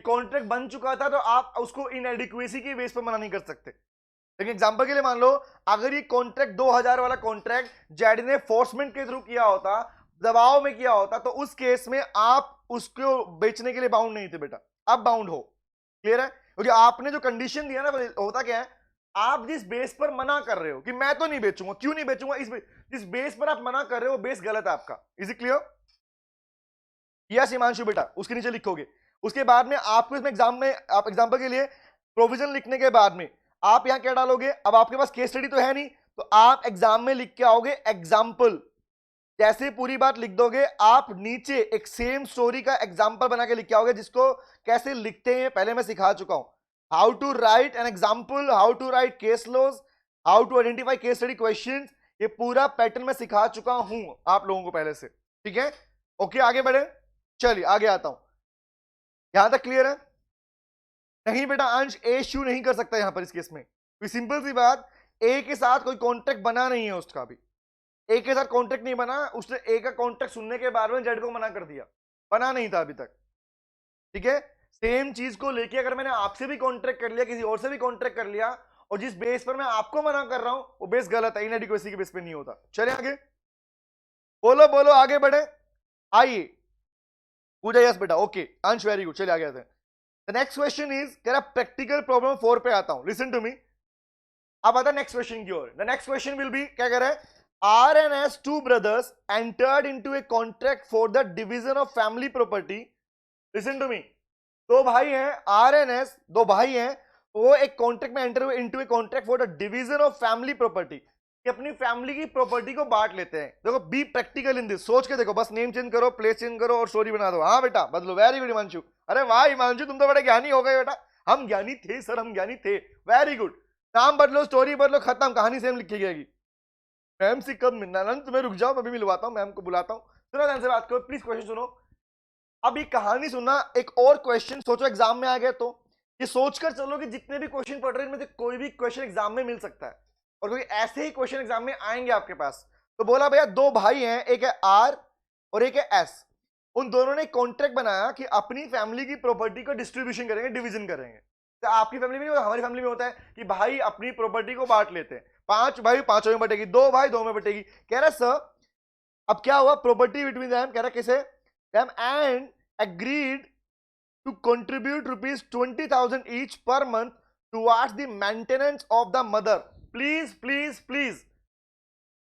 कॉन्ट्रैक्ट बन चुका था तो आप उसको इनएडिक्वेसी के बेस पर मना नहीं कर सकते। लेकिन एग्जांपल के लिए मान लो अगर ये कॉन्ट्रैक्ट 2000 वाला कॉन्ट्रैक्ट जेड ने फोर्समेंट के थ्रू किया होता, दबाव में किया होता, तो उस केस में आप उसको बेचने के लिए बाउंड नहीं थे बेटा, अब बाउंड हो। क्लियर है? क्योंकि आपने जो कंडीशन दिया ना, होता क्या है, आप जिस बेस पर मना कर रहे हो कि मैं तो नहीं बेचूंगा, क्यों नहीं बेचूंगा, जिस बेस पर आप मना कर रहे हो बेस गलत है आपका। Is it clear? Yes Himanshu बेटा, उसके नीचे लिखोगे। उसके बाद में आपको इसमें एग्जाम में आप एग्जांपल के लिए प्रोविजन लिखने के बाद में आप यहां क्या डालोगे? अब आपके पास केस स्टडी तो है नहीं, तो आप एग्जाम में लिख के आओगे एग्जाम्पल। जैसे पूरी बात लिख दोगे आप नीचे एक सेम स्टोरी का एग्जाम्पल बना के लिख के आओगे, जिसको कैसे लिखते हैं पहले मैं सिखा चुका हूं। How to write an example, how to write case laws, how to identify case study question, ये पूरा पैटर्न मैं सिखा चुका हूं आप लोगों को पहले से। ठीक है? ओके आगे बढ़े, चलिए आगे आता हूं। यहां तक क्लियर है? नहीं बेटा अंश ए शू नहीं कर सकता यहां पर इस केस में। तो सिंपल सी बात, ए के साथ कोई कॉन्ट्रैक्ट बना नहीं है उसका भी, ए के साथ कॉन्ट्रैक्ट नहीं बना, उसने ए का कॉन्ट्रैक्ट सुनने के बाद में जेड को मना कर दिया, बना नहीं था अभी तक। ठीक है? सेम चीज को लेके अगर मैंने आपसे भी कॉन्ट्रैक्ट कर लिया, किसी और से भी कॉन्ट्रैक्ट कर लिया, और जिस बेस पर मैं आपको मना कर रहा हूं वो बेस गलत है, इनएडिक्वेसी के बेस पे नहीं होता। चले आगे, बोलो बोलो आगे बढ़े। आइए पूजा यस बेटा, ओके अंश वेरी गुड, चलिए आगे आते हैं। द नेक्स्ट क्वेश्चन इज, कह रहा प्रैक्टिकल प्रॉब्लम 4 पे आता हूं, लिसन टू मी। अब आता है नेक्स्ट क्वेश्चन की ओर। The next question will be, क्या कह रहा है? RNS two brothers entered into a contract for the division of family property. Listen to me. दो भाई हैं, RNS दो भाई हैं, वो एक कॉन्ट्रैक्ट में एंटर हुए into a contract for the division of family property, कि अपनी फैमिली की प्रॉपर्टी को बांट लेते हैं। देखो बी प्रैक्टिकल इन दिस, सोच के देखो, बस नेम चेंज करो, प्लेस चेंज करो और स्टोरी बना दो। हाँ बेटा बदलो, वेरी गुड हिमांशु। अरे वाह हिमांशु तुम तो बड़े ज्ञानी हो गए बेटा। हम ज्ञानी थे सर, हम ज्ञानी थे, वेरी गुड। नाम बदलो, स्टोरी बदलो, खत्म, कहानी सेम लिखी जाएगी। मैम से कब मिलना? तुम्हें रुक जाओ, मैं भी मिलवाता हूं, मैम को बुलाता हूं। सुनो ध्यान से बात करो प्लीज, क्वेश्चन सुनो। अब ये कहानी सुनना, एक और क्वेश्चन सोचो एग्जाम में आ गया तो ये सोचकर चलो कि जितने भी क्वेश्चन पढ़ रहे हैं इनमें से कोई भी क्वेश्चन एग्जाम में मिल सकता है, और कोई ऐसे ही क्वेश्चन एग्जाम में आएंगे आपके पास। तो बोला भैया दो भाई हैं, एक है आर और एक है एस, उन दोनों ने कॉन्ट्रैक्ट बनाया कि अपनी फैमिली की प्रॉपर्टी को डिस्ट्रीब्यूशन करेंगे, डिवीजन करेंगे। तो आपकी फैमिली में, हमारी फैमिली में होता है कि भाई अपनी प्रॉपर्टी को बांट लेते हैं, 5 भाई 5 में बटेगी, 2 भाई 2 में बटेगी। कह रहा सर अब क्या हुआ? प्रॉपर्टी बिटवीन देम, कह रहा किसे? Them and agreed to contribute ₹20,000 each per month towards the maintenance of the mother. Please please please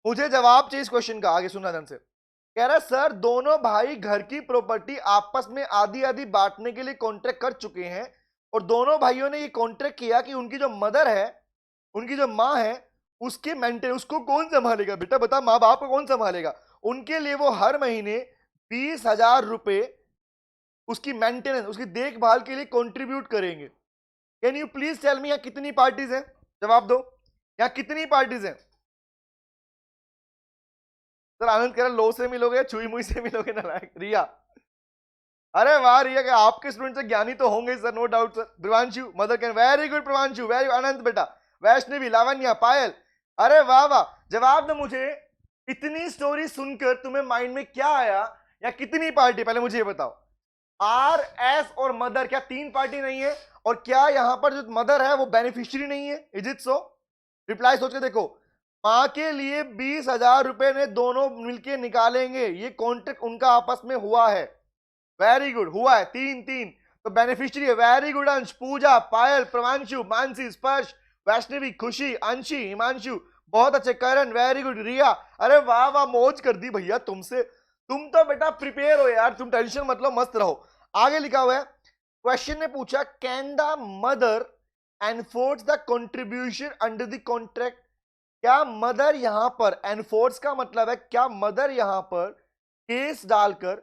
मुझे जवाब चाहिए इस क्वेश्चन का, आगे सुनना ध्यान से। कह रहा सर दोनों भाई घर की प्रॉपर्टी आपस में आधी आधी बांटने के लिए कॉन्ट्रैक्ट कर चुके हैं, और दोनों भाइयों ने ये कॉन्ट्रैक्ट किया कि उनकी जो मदर है, उनकी जो माँ है, उसके मेंटेन उसको कौन संभालेगा? बेटा बता, माँ बाप को कौन संभालेगा? उनके लिए वो हर महीने 20,000 रुपए उसकी मेंटेनेंस, उसकी देखभाल के लिए कंट्रीब्यूट करेंगे। Can you please tell me, यहाँ कितनी पार्टीज हैं? जवाब दो, यहाँ कितनी पार्टीज हैं? सर आनंद कह रहा लो से मिलोगे, छुई मुई से मिलोगे नालायक। रिया, अरे वाह रिया, के आपके स्टूडेंट से ज्ञानी तो होंगे sir, no doubt sir. Pravanshu, mother can, very good Pravanshu, very आनंद बेटा। वैष्णवी, लावण्या, पायल, अरे वाह वाह। जवाब दो मुझे, इतनी स्टोरी सुनकर तुम्हें माइंड में क्या आया, या कितनी पार्टी, पहले मुझे ये बताओ। आर, एस और मदर, क्या 3 पार्टी नहीं है? और क्या यहां पर जो मदर है वो बेनिफिशियरी नहीं है? Is it so? रिप्लाई सोच के देखो। मां के लिए 20,000 रुपए ने दोनों मिलके निकालेंगे, ये कॉन्ट्रैक्ट उनका आपस में हुआ है। वेरी गुड, हुआ है, 3-3 तो बेनिफिशियरी है। वेरी गुड अंश, पूजा, पायल, प्रवांशु, मानसी, स्पर्श, वैष्णवी, खुशी, अंशी, हिमांशु, बहुत अच्छे। करण, वेरी गुड। रिया, अरे वाह वाह, मौज कर दी भैया तुमसे, तुम तो बेटा प्रिपेयर हो यार, तुम टेंशन मत लो, मस्त रहो। आगे लिखा हुआ है, क्वेश्चन ने पूछा can the mother enforce the contribution under the contract. क्या मदर यहां पर, एनफोर्स का मतलब है क्या मदर यहां पर केस डालकर,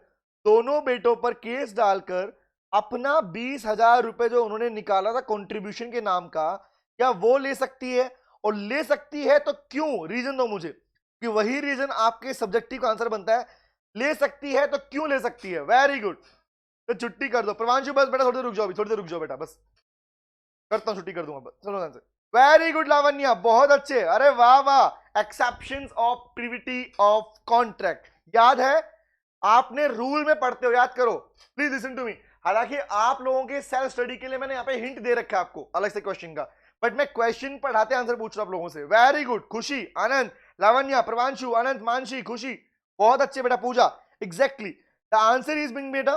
दोनों बेटों पर केस डालकर अपना 20,000 रुपए जो उन्होंने निकाला था कंट्रीब्यूशन के नाम का, क्या वो ले सकती है? और ले सकती है तो क्यों? रीजन दो मुझे, कि वही रीजन आपके सब्जेक्टिव का आंसर बनता है। ले सकती है तो क्यों ले सकती है? वेरी गुड, तो छुट्टी कर दो प्रवांशु, बस बेटा थोड़ी देर रुक जाओ, थोड़ी देर रुक जाओ बेटा, बस करता हूं, छुट्टी कर दूंगा, चलो आंसर। वेरी गुड लावण्या, बहुत अच्छे, अरे वाह वाह। Exceptions of privity of contract, याद है? आपने रूल में पढ़ते हो, याद करो, प्लीज लिसन टू मी। हालांकि आप लोगों के सेल्फ स्टडी के लिए मैंने यहाँ पे हिंट दे रखा है आपको अलग से क्वेश्चन का, बट मैं क्वेश्चन पढ़ाते आंसर पूछ रहा हूं आप लोगों से। वेरी गुड, खुशी, आनंद, लावण्या, प्रवांशु, अनंत, मानसी, खुशी, बहुत अच्छे बेटा। Pooja, exactly the answer is being बेटा।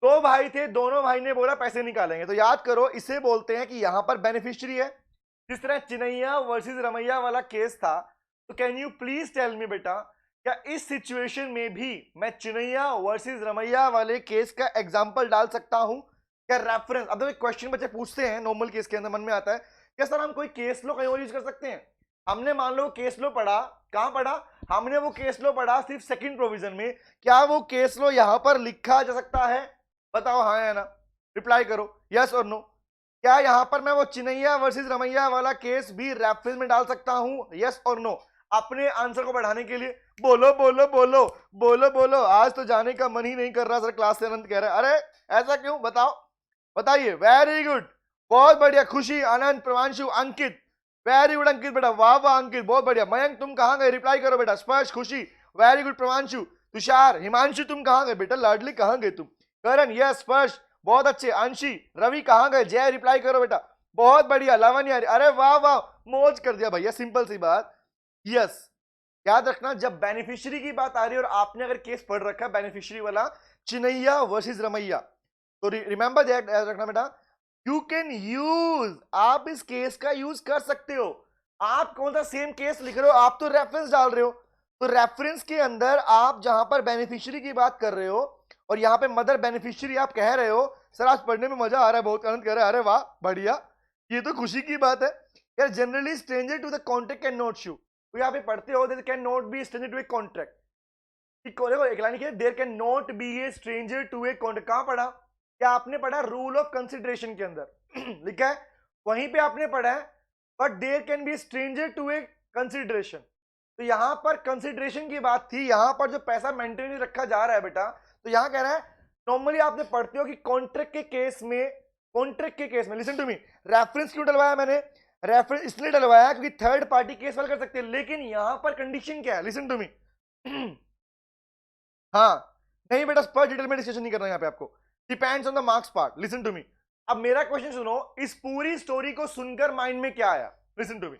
2 भाई थे, दोनों भाई ने बोला पैसे निकालेंगे, तो याद करो इसे बोलते हैं कि यहां पर बेनिफिशियरी है। जिस तरह चिनैया वर्सेस रमैया वाला केस था, तो can you please tell me बेटा, क्या इस सिचुएशन में भी मैं चिनैया वर्सेस रमैया वाले केस का एग्जांपल डाल सकता हूं? क्या रेफरेंस, अब एक क्वेश्चन बच्चे पूछते हैं नॉर्मल केस के अंदर, मन में आता है क्या सर हम कोई केस लो कहीं और यूज कर सकते हैं? हमने मान लो केस लो पढ़ा, कहां पढ़ा हमने? वो केस लो पढ़ा सिर्फ सेकंड प्रोविजन में। क्या वो केस लो यहां पर लिखा जा सकता है? बताओ हाँ या ना, रिप्लाई करो, यस और नो। क्या यहां पर मैं वो चिनैया वर्सेस रमैया वाला केस भी रेफरेंस में डाल सकता हूं? यस और नो, अपने आंसर को बढ़ाने के लिए। बोलो बोलो बोलो बोलो बोलो, आज तो जाने का मन ही नहीं कर रहा सर क्लास से, अनंत कह रहा है। अरे ऐसा क्यों, बताओ, बताइए। वेरी गुड, बहुत बढ़िया। खुशी, आनंद, प्रवांशु, अंकित, वेरी गुड अंकित बेटा, वाह वाह अंकित, बहुत बढ़िया। मयंक तुम कहां गए, रिप्लाई करो बेटा। स्पर्श, खुशी, वेरी गुड। प्रवांशु, तुषार, हिमांशु तुम कहां गए बेटा, लाडली कहां गए तुम? करण, यस। स्पर्श, बहुत अच्छे। अंशी, रवि कहां गए? जय, रिप्लाई करो बेटा, बहुत बढ़िया। लावण्य, अरे वाह वाह, मौज कर दिया भैया, सिंपल सी बात। यस, याद रखना जब बेनिफिशियरी की बात आ रही है और आपने अगर केस पढ़ रखा है बेनिफिशियरी वाला, चिनैया वर्सेस रमैया, तो रिमेंबर दैट, याद रखना बेटा, यू कैन यूज, आप इस केस का यूज कर सकते हो। आप कौन सा सेम केस लिख रहे हो? आप तो रेफरेंस डाल रहे हो, तो रेफरेंस के अंदर आप जहां पर बेनिफिशियरी की बात कर रहे हो और यहां पे मदर बेनिफिशियरी आप कह रहे हो, सर आज पढ़ने में मजा आ रहा है बहुत, आनंद कह रहा है, अरे वाह बढ़िया, ये तो खुशी की बात है यार। Generally stranger to the contract can not sue, तो यहाँ पे पढ़ते हो there can not be stranger to a contract. देखो एक लाइन लिखी, there can not be a stranger to a contract. कहां पढ़ा? क्या आपने पढ़ा? रूल ऑफ कंसिडरेशन के अंदर लिखा है, वहीं पे आपने पढ़ा है, but there can be stranger to a consideration. तो यहां पर कंसिडरेशन की बात थी, यहां पर जो पैसा मेंटेन रखा जा रहा है बेटा, तो यहां कह रहा है नॉर्मली आपने पढ़ते हो कि कॉन्ट्रैक्ट के केस में, लिसन टू मी, रेफरेंस क्यों डलवाया मैंने? रेफरेंस इसलिए डलवाया क्योंकि थर्ड पार्टी केस वाले कर सकते हैं, लेकिन यहां पर कंडीशन क्या है? लिसन टू मी, हाँ नहीं बेटा, पर डिटेल में डिस्कशन नहीं करना यहाँ पे आपको, depends on the marks part. Listen to me, अब मेरा क्वेश्चन सुनो, इस पूरी स्टोरी को सुनकर माइंड में क्या आया? लिसन टू मी,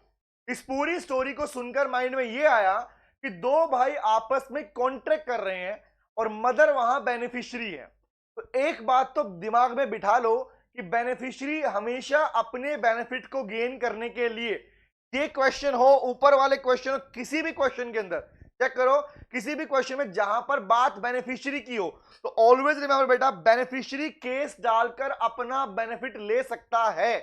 इस पूरी स्टोरी को सुनकर माइंड में ये आया कि 2 भाई आपस में कॉन्ट्रैक्ट कर रहे हैं और मदर वहां बेनिफिशियरी है। तो एक बात तो दिमाग में बिठा लो कि बेनिफिशियरी हमेशा अपने बेनिफिट को गेन करने के लिए, ये क्वेश्चन हो, ऊपर वाले क्वेश्चन हो, किसी भी क्वेश्चन के अंदर चेक करो, किसी भी क्वेश्चन में जहां पर बात बेनिफिशियरी की हो, तो ऑलवेज रिमेंबर बेटा, बेनिफिशियरी केस डालकर अपना बेनिफिट ले सकता है।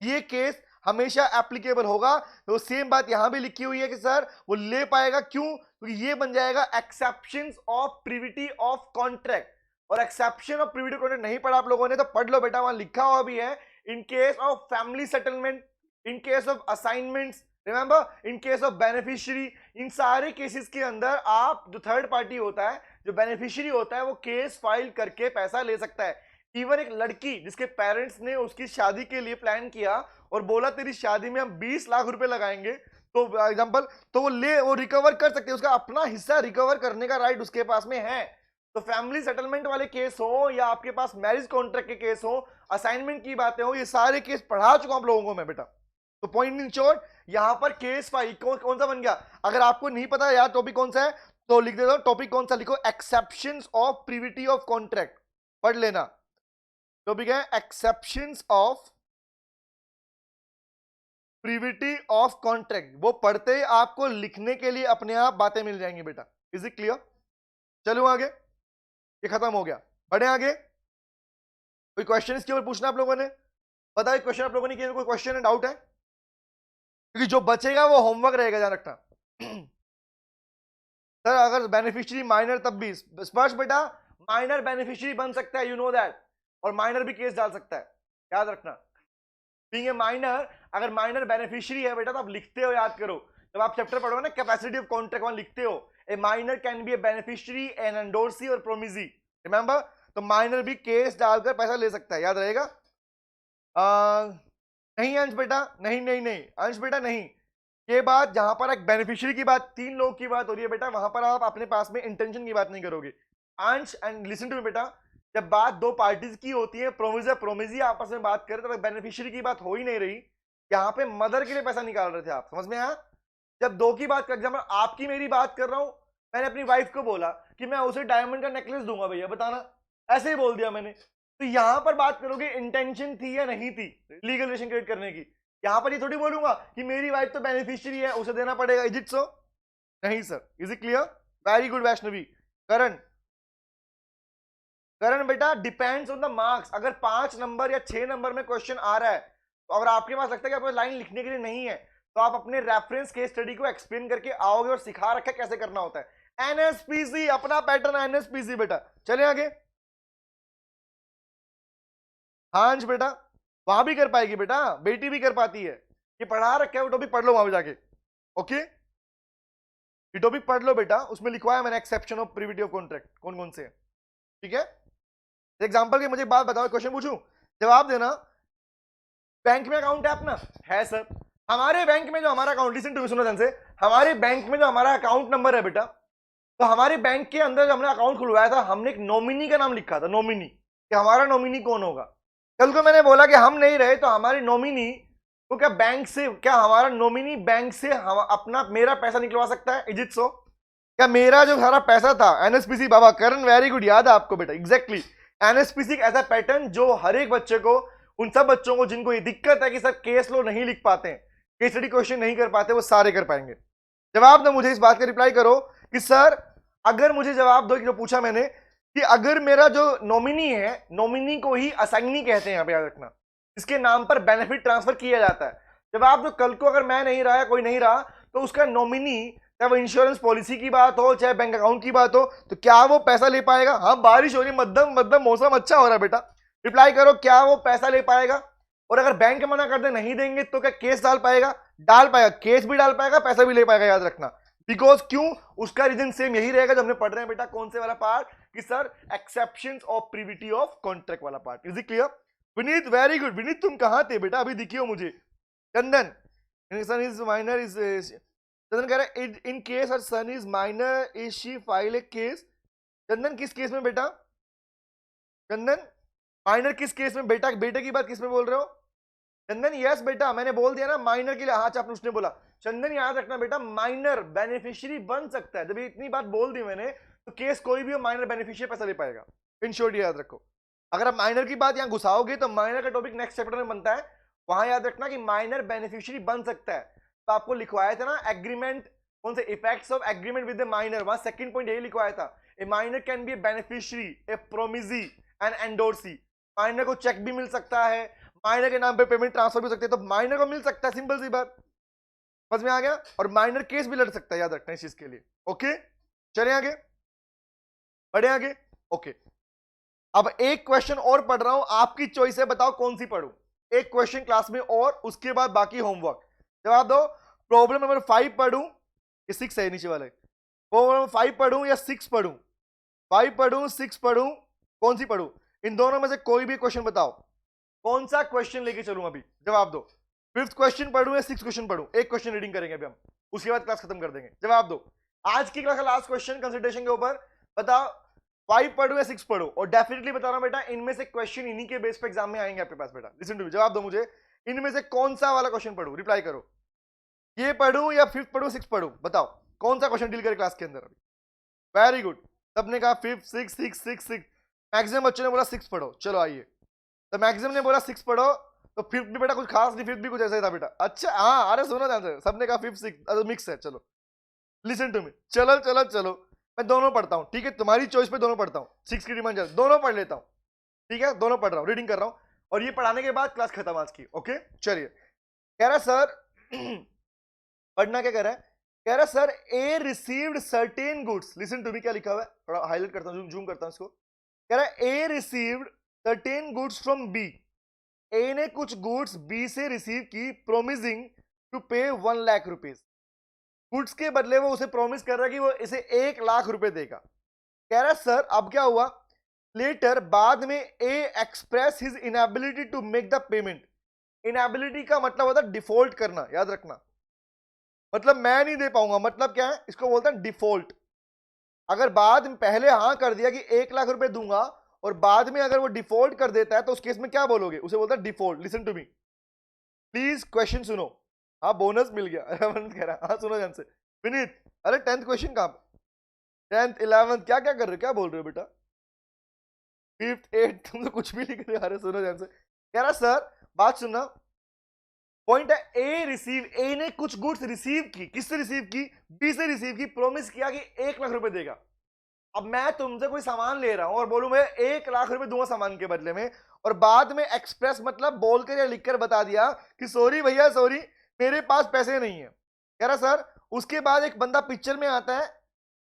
ये केस हमेशा एप्लीकेबल होगा। तो सेम बात यहां भी लिखी हुई है कि सर वो ले पाएगा, क्यों? क्योंकि ये बन जाएगा exceptions of privity of contract. और एक्सेप्शन ऑफ प्रिविटी कॉन्ट्रैक्ट नहीं पढ़ा आप लोगों ने तो पढ़ लो बेटा, वहां लिखा हुआ भी है, in case of family settlement, in case of assignments, remember in case of beneficiary, इन सारे केसेस के अंदर आप जो थर्ड पार्टी होता है, जो बेनिफिशियरी होता है, वो केस फाइल करके पैसा ले सकता है। इवन एक लड़की जिसके पेरेंट्स ने उसकी शादी के लिए प्लान किया और बोला तेरी शादी में हम 20 लाख रुपए लगाएंगे, तो एग्जांपल, तो वो रिकवर कर सकते हैं, उसका अपना हिस्सा रिकवर करने का राइट उसके पास में है। तो फैमिली सेटलमेंट वाले केस हो या आपके पास मैरिज कॉन्ट्रैक्ट के केस हो, असाइनमेंट की बातें हो, ये सारे केस पढ़ा चुका हूं आप लोगों को मैं बेटा। तो पॉइंट इन शॉर्ट, यहां पर केस फाइल कौन सा बन गया? अगर आपको नहीं पता यार टॉपिक कौन सा है तो लिख देता हूं, टॉपिक कौन सा लिखो, exceptions of privity of contract, पढ़ लेना। टॉपिक है exceptions of privity of contract. वो पढ़ते ही आपको लिखने के लिए अपने आप बातें मिल जाएंगी बेटा। Is it clear? चलो आगे, ये खत्म हो गया, बढ़े आगे। कोई क्वेश्चन इसके ऊपर पूछना आप लोगों ने? बताओ क्वेश्चन आप लोगों ने किया? कोई क्वेश्चन है, डाउट है? क्योंकि जो बचेगा वो होमवर्क रहेगा, ध्यान रखना। सर अगर बेनिफिशियरी माइनर तब भी स्पर्श बेटा, माइनर बेनिफिशियरी बन सकता है, यू नो दैट, और माइनर भी केस डाल सकता है, याद रखना। बीइंग ए माइनर, अगर माइनर बेनिफिशियरी है बेटा तो आप लिखते हो, याद करो, जब आप चैप्टर पढ़ोगे ना कैपेसिटी ऑफ कॉन्ट्रैक्ट, वहां लिखते हो a minor can be a beneficiary, an endorsee और प्रोमिजी, रिमेंबर? तो माइनर भी केस डालकर पैसा ले सकता है, याद रहेगा। नहीं अंश बेटा, नहीं नहीं नहीं अंश बेटा, नहीं। ये बात जहां पर एक बेनिफिशियरी की बात, 3 लोग की बात हो रही है बेटा, वहां पर आप अपने पास में इंटेंशन की बात नहीं करोगे अंश। एंड लिसन टू मी बेटा, जब बात दो पार्टीज की होती है, प्रोमिजर प्रोमिजी आपस में बात करें, तो बेनिफिशियरी की बात हो ही नहीं रही। यहाँ पे मदर के लिए पैसा निकाल रहे थे आप, समझ में आया? जब दो की बात कर, जब आपकी मेरी बात कर रहा हूं, मैंने अपनी वाइफ को बोला कि मैं उसे डायमंड का नेकलेस दूंगा भैया, बताना, ऐसे ही बोल दिया मैंने। तो यहां पर बात करोगे इंटेंशन थी या नहीं थी लीगल रिलेशन क्रिएट करने की। यहां पर ये थोड़ी बोलूंगा कि मेरी वाइफ तो बेनिफिशियरी है, उसे देना पड़ेगा, इज इट सो? नहीं सर। Is it clear? Very good Vaishnavi. Karan, Karan बेटा, डिपेंड्स ऑन द मार्क्स। अगर 5 नंबर या 6 नंबर में क्वेश्चन आ रहा है, तो अगर आपके पास लगता है कि आपको लाइन लिखने के लिए नहीं है, तो आप अपने रेफरेंस केस स्टडी को एक्सप्लेन करके आओगे और सिखा रखा है कैसे करना होता है। एनएसपीसी अपना पैटर्न, एनएसपीसी बेटा। चले आगे। हांज बेटा, वहां भी कर पाएगी बेटा, बेटी भी कर पाती है, ये पढ़ा रखा है, वो टॉपिक पढ़ लो वहां पे जाके, ओके? ये टॉपिक पढ़ लो बेटा, उसमें लिखवाया मैंने exception of privity of contract कौन कौन से है, ठीक है? एग्जांपल की मुझे बात बताओ, क्वेश्चन पूछूं, जवाब देना। बैंक में अकाउंट है अपना? है सर। हमारे बैंक में जो हमारा अकाउंट, लिसन टू मी, सुनो ध्यान से, हमारे बैंक में जो हमारा अकाउंट नंबर है बेटा, तो हमारे बैंक के अंदर जो हमने अकाउंट खुलवाया था, हमने एक नॉमिनी का नाम लिखा था, नॉमिनी, कि हमारा नॉमिनी कौन होगा। कल को मैंने बोला कि हम नहीं रहे, तो हमारी नॉमिनी तो क्या बैंक से, क्या हमारा नॉमिनी बैंक से हम अपना मेरा पैसा निकलवा सकता है? इज इट सो? क्या मेरा जो सारा पैसा था एनएसपीसी, बाबा करण वेरी गुड, याद है आपको बेटा, एग्जैक्टली। एनएसपीसी एक ऐसा पैटर्न जो हर एक बच्चे को, उन सब बच्चों को जिनको ये दिक्कत है कि सर केस लो नहीं लिख पाते हैं, केस स्टडी क्वेश्चन नहीं कर पाते, वो सारे कर पाएंगे। जवाब दो मुझे, इस बात का रिप्लाई करो कि सर, अगर मुझे जवाब दो कि जो पूछा मैंने, कि अगर मेरा जो नॉमिनी है, नॉमिनी को ही असाइनी कहते हैं, यहां पे याद रखना, इसके नाम पर बेनिफिट ट्रांसफर किया जाता है। जवाब दो, कल को अगर मैं नहीं रहा या कोई नहीं रहा, तो उसका नॉमिनी, चाहे वो इंश्योरेंस पॉलिसी की बात हो, चाहे बैंक अकाउंट की बात हो, तो क्या वो पैसा ले पाएगा? हाँ, बारिश हो रही, मध्यम मध्यम मौसम अच्छा हो रहा है बेटा, रिप्लाई करो, क्या वो पैसा ले पाएगा? और अगर बैंक मना कर दे, नहीं देंगे, तो क्या केस डाल पाएगा? डाल पाएगा, केस भी डाल पाएगा, पैसा भी ले पाएगा, याद रखना। बिकॉज क्यों? उसका रीजन सेम यही रहेगा जो हमने पढ़ रहे हैं बेटा, कौन से वाला पार्ट, कि sir exceptions of privity of contract वाला part. Is it clear? Vineet very good. Vineet तुम कहां थे बेटा, अभी दिखियो मुझे। Chandan, son is minor, is Chandan कह रहा है in case her son is minor is she file a case. Chandan किस केस में बेटा? चंदन माइनर किस केस में बेटा? बेटे की बात किस में बोल रहे हो? चंदन यस बेटा, मैंने बोल दिया ना माइनर के लिए, हाँ आपने उसने बोला। चंदन याद रखना बेटा, माइनर बेनिफिशियरी बन सकता है, जब इतनी बात बोल दी मैंने, तो केस कोई भी हो, माइनर बेनिफिशियरी पैसा ले पाएगा, इन शॉर्ट याद रखो। अगर आप माइनर की बात यहाँ घुसाओगे तो माइनर का टॉपिक नेक्स्ट चैप्टर में बनता है, वहां याद रखना कि माइनर बेनिफिशियरी बन सकता है। तो आपको लिखवाया था ना एग्रीमेंट, कौन से effects of agreement with the minor, वहां सेकंड पॉइंट यही लिखवाया था, a minor can be a beneficiary, a promisee and endorsee. Minor को चेक भी मिल सकता है, माइनर के नाम पे पेमेंट ट्रांसफर भी हो सकते हैं, तो माइनर को मिल सकता है, सिंपल सी बात, समझ में आ गया? और माइनर केस भी लड़ सकता है, याद रखना इस चीज के लिए, ओके? चले आगे, बढ़े आगे, ओके। अब एक क्वेश्चन और पढ़ रहा हूं, आपकी चॉइस है, बताओ कौन सी पढ़ूं। एक क्वेश्चन क्लास में और उसके बाद बाकी होमवर्क। जवाब दो, प्रॉब्लम नंबर 5 पढ़ूं, ये 6 है नीचे वाले, प्रॉब्लम नंबर 5 पढ़ूं या 6 पढ़ूं? 5 पढ़ूं, 6 पढ़ूं, कौन सी पढ़ूं? इन दोनों में से कोई भी क्वेश्चन बताओ, कौन सा क्वेश्चन लेके चलूं अभी, जवाब दो। 5th क्वेश्चन पढ़ूं या 6th क्वेश्चन पढ़ूं? एक क्वेश्चन रीडिंग करेंगे अभी हम, उसके बाद क्लास खत्म कर देंगे। जवाब दो, आज की क्लास का लास्ट क्वेश्चन कंसिडरेशन के ऊपर, बताओ 5 पढ़ो या 6 पढ़ो? और डेफिनेटली बता रहा हूं बेटा, इनमें से क्वेश्चन इन्हीं के बेस पे एग्जाम में आएंगे आपके पास बेटा। लिसन टू मी, जवाब दो मुझे, इनमें से कौन सा वाला क्वेश्चन पढ़ूं? रिप्लाई करो, ये पढ़ूं या 5th पढ़ूं 6th पढ़ूं? बताओ कौन सा क्वेश्चन डील करे क्लास के अंदर अभी? वेरी गुड, सबने कहा 5th 6th 6th 6th 6th। Maximum बच्चों ने बोला 6 पढ़ो। चलो आइए, तो मैक्सिमम ने बोला 6 पढ़ो, तो 5th भी बेटा कुछ खास नहीं, 5th भी कुछ ऐसा ही था बेटा। अच्छा हाँ, अरे सुनो ध्यान से, सबने कहा 5th 6th मिक्स है। चलो लिसन टू मी, चलो चलो चलो, मैं दोनों पढ़ता हूँ, ठीक है? तुम्हारी चॉइस पे दोनों पढ़ता हूँ, 6 की डिमांड दोनों पढ़ लेता हूँ, ठीक है? दोनों पढ़ रहा हूँ, रीडिंग कर रहा हूँ, और ये पढ़ाने के बाद क्लास खत्म आज की। ओके चलिए, कह रहा सर पढ़ना क्या कह रहा है? कह रहा sir A received certain goods. Listen to me, क्या लिखा हुआ है, थोड़ा हाईलाइट करता हूँ, जूम करता हूँ इसको। कह रहा है A received certain goods from B. A ने कुछ गुड्स बी से रिसीव की, promising to pay 1 lakh rupees. Goods के बदले वो उसे प्रॉमिस कर रहा है कि वो इसे 1 लाख रुपए देगा। कह रहा है सर अब क्या हुआ? लेटर, बाद में, A express his inability to make the payment. Inability का मतलब होता है डिफॉल्ट करना, याद रखना, मतलब मैं नहीं दे पाऊंगा, मतलब क्या है, इसको बोलते हैं डिफॉल्ट। अगर बाद में पहले हाँ कर दिया कि 1 लाख रुपए दूंगा, और बाद में अगर वो डिफॉल्ट कर देता है, तो उस केस में क्या बोलोगे? उसे बोलता है default. Listen to me please, question सुनो। हाँ बोनस मिल गया कह रहा, हाँ सुनो ध्यान से। विनीत, अरे 10th क्वेश्चन कहां पे? 10th 11th क्या क्या कर रहे हो, क्या बोल रहे हो बेटा? 5th 8th तुम तो कुछ भी नहीं कर रहे। अरे सुनो ध्यान से, कह रहा सर बात सुनना, पॉइंट है ए रिसीव, ए ने कुछ गुड्स रिसीव की, किससे रिसीव की? बी से रिसीव की, प्रॉमिस किया कि 1 लाख रुपए देगा। अब मैं तुमसे कोई सामान ले रहा हूं और बोलूं मैं 1 लाख रुपए दूंगा सामान के बदले में, और बाद में एक्सप्रेस मतलब बोलकर या लिखकर बता दिया कि सॉरी भैया सॉरी, मेरे पास पैसे नहीं है। कह रहा सर उसके बाद एक बंदा पिक्चर में आता है,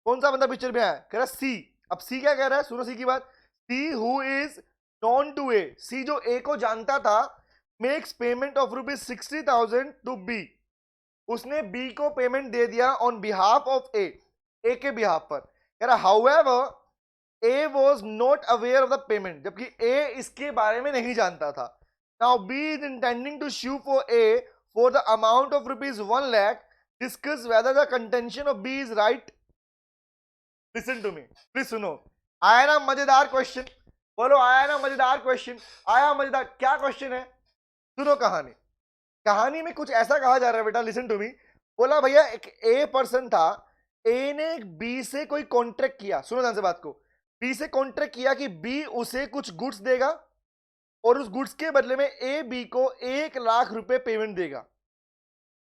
कौन सा बंदा पिक्चर में आया? कह रहा सी। अब सी क्या कह रहा है, सुनो सी की बात। C who is known to A, C जो ए को जानता था, makes payment of ₹60,000 to B. उसने बी को पेमेंट दे दिया on behalf of A, A के बिहाफ पर। कह रहा however A was not aware of the payment, जबकि ए इसके बारे में नहीं जानता था। Now B is intending to sue for A for the amount of ₹1 lakh. Discuss whether the contention of B is right. Listen to me, please सुनो। आया ना मजेदार क्वेश्चन? बोलो आया ना मजेदार क्वेश्चन? आया मजेदार, क्या क्वेश्चन है? सुनो कहानी, कहानी में कुछ ऐसा कहा जा रहा है बेटा, लिसन टू मी। बोला भैया एक ए पर्सन था, ए ने बी से कोई कॉन्ट्रैक्ट किया, सुनो ध्यान से बात को। बी से कॉन्ट्रैक्ट किया कि बी उसे कुछ गुड्स देगा, और उस गुड्स के बदले में ए बी को 1 लाख रुपए पेमेंट देगा।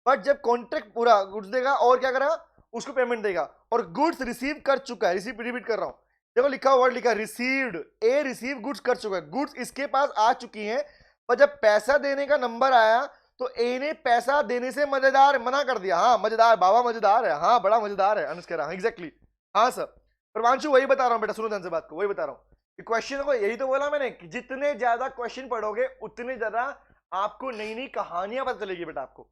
बट जब कॉन्ट्रैक्ट पूरा गुड्स देगा और क्या करेगा, उसको पेमेंट देगा, और गुड्स रिसीव कर चुका है। रिपीट कर रहा हूं, देखो लिखा वर्ड लिखा रिसीव्ड, ए रिसीव गुड्स कर चुका है, गुड्स इसके पास आ चुकी हैं, पर जब पैसा देने का नंबर आया तो ए ने पैसा देने से मजेदार मना कर दिया। हाँ मजेदार बाबा, मजेदार है, हाँ बड़ा मजेदार है। अनुज कह रहा एग्जैक्टली, हाँ सर प्रवांशु वही बता रहा हूं बेटा, सुनो ध्यान से बात को, वही बता रहा हूं क्वेश्चन को। यही तो बोला मैंने कि जितने ज्यादा क्वेश्चन पढ़ोगे उतने ज्यादा आपको नई नई कहानियां पता चलेगी बेटा। आपको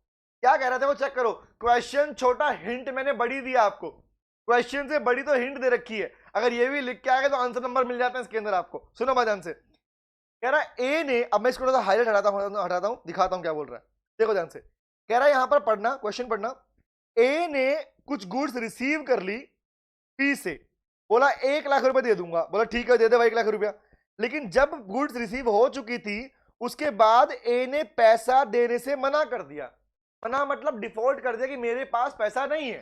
क्या कह रहे थे वो चेक करो, क्वेश्चन छोटा, हिंट मैंने बड़ी दिया आपको, क्वेश्चन से बड़ी तो हिंट दे रखी है। अगर ये भी लिख के आएगा तो आंसर नंबर मिल जाता है इसके अंदर आपको। सुनो बात ध्यान से, कह रहा है ए ने, अब मैं इसको थोड़ा हाईलाइट हटाता हूं, दिखाता हूं क्या बोल रहा है, देखो ध्यान से। कह रहा है यहां पर पढ़ना, क्वेश्चन पढ़ना। ए ने कुछ गुड्स रिसीव कर ली बी से, बोला 1 लाख रुपए दे दूंगा, बोला ठीक है दे दे भाई 1 लाख रुपया। लेकिन जब गुड्स रिसीव हो चुकी थी, उसके बाद ए ने पैसा देने से मना कर दिया। मना मतलब डिफॉल्ट कर दिया कि मेरे पास पैसा नहीं है।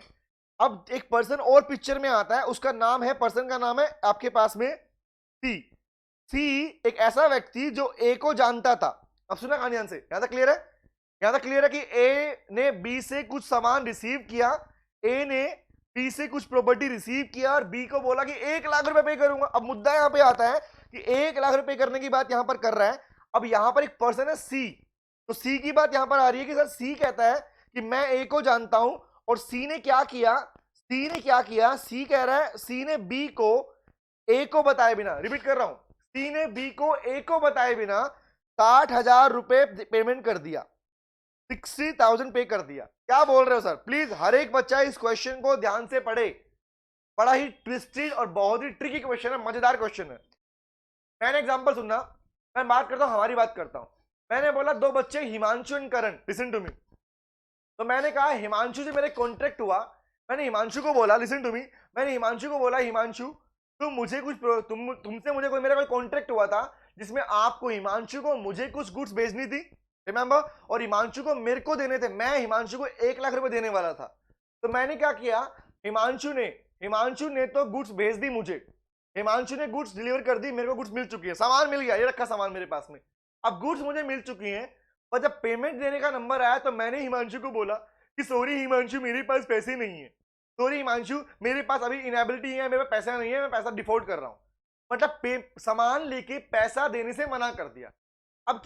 अब एक पर्सन और पिक्चर में आता है, उसका नाम है, पर्सन का नाम है आपके पास में सी। सी एक ऐसा व्यक्ति जो ए को जानता था। अब सुना कहानी ध्यान से, यहां तक क्लियर है? यहां तक क्लियर है कि ए ने बी से कुछ सामान रिसीव किया, ए ने बी से कुछ प्रॉपर्टी रिसीव किया, और बी को बोला कि 1 लाख रुपए पे करूंगा। अब मुद्दा यहां पे आता है कि 1 लाख रुपए करने की बात यहां पर कर रहा है। अब यहां पर एक पर्सन है सी, तो सी की बात यहां पर आ रही है कि सर सी कहता है कि मैं ए को जानता हूं, और सी ने क्या किया, सी कह रहा है सी ने बी को ए को बताए बिना, रिपीट कर रहा हूं, सी ने बी को ए को बताए बिना 60,000 रुपए पेमेंट कर दिया, 60,000 पे कर दिया। क्या बोल रहे हो सर? प्लीज हर एक बच्चा इस क्वेश्चन को ध्यान से पढ़े, बड़ा ही ट्विस्टेड और बहुत ही ट्रिकी क्वेश्चन है, मजेदार क्वेश्चन है। मैंने एग्जांपल सुनना, मैं बात करता हूं, हमारी बात करता हूं। मैंने बोला दो बच्चे Himanshu and Karan, listen to me. तो मैंने कहा हिमांशु से मेरे कॉन्ट्रैक्ट हुआ, मैंने हिमांशु को बोला, लिसन टू मी, मैंने हिमांशु को बोला हिमांशु तुम मुझे कुछ तुमसे मुझे कोई मेरा कोई कॉन्ट्रैक्ट हुआ था जिसमें आपको हिमांशु को मुझे कुछ गुड्स भेजनी थी, रिमेंबर, और हिमांशु को मेरे को देने थे, मैं हिमांशु को 1 लाख रुपए देने वाला था। तो मैंने क्या किया, हिमांशु ने तो गुड्स भेज दी मुझे, हिमांशु ने गुड्स डिलीवर कर दी, मेरे को गुड्स मिल चुकी है, सामान मिल गया, ये रखा सामान मेरे पास में। अब गुड्स मुझे मिल चुकी हैं, और जब पेमेंट देने का नंबर आया तो मैंने हिमांशु को बोला कि सॉरी हिमांशु मेरे पास पैसे नहीं है, सॉरी हिमांशु मेरे पास अभी इनेबिलिटी है, मेरे पास पैसा नहीं है, मैं पैसा डिफॉल्ट कर रहा हूं। मतलब सामान लेके पैसा देने से मना कर दिया। अब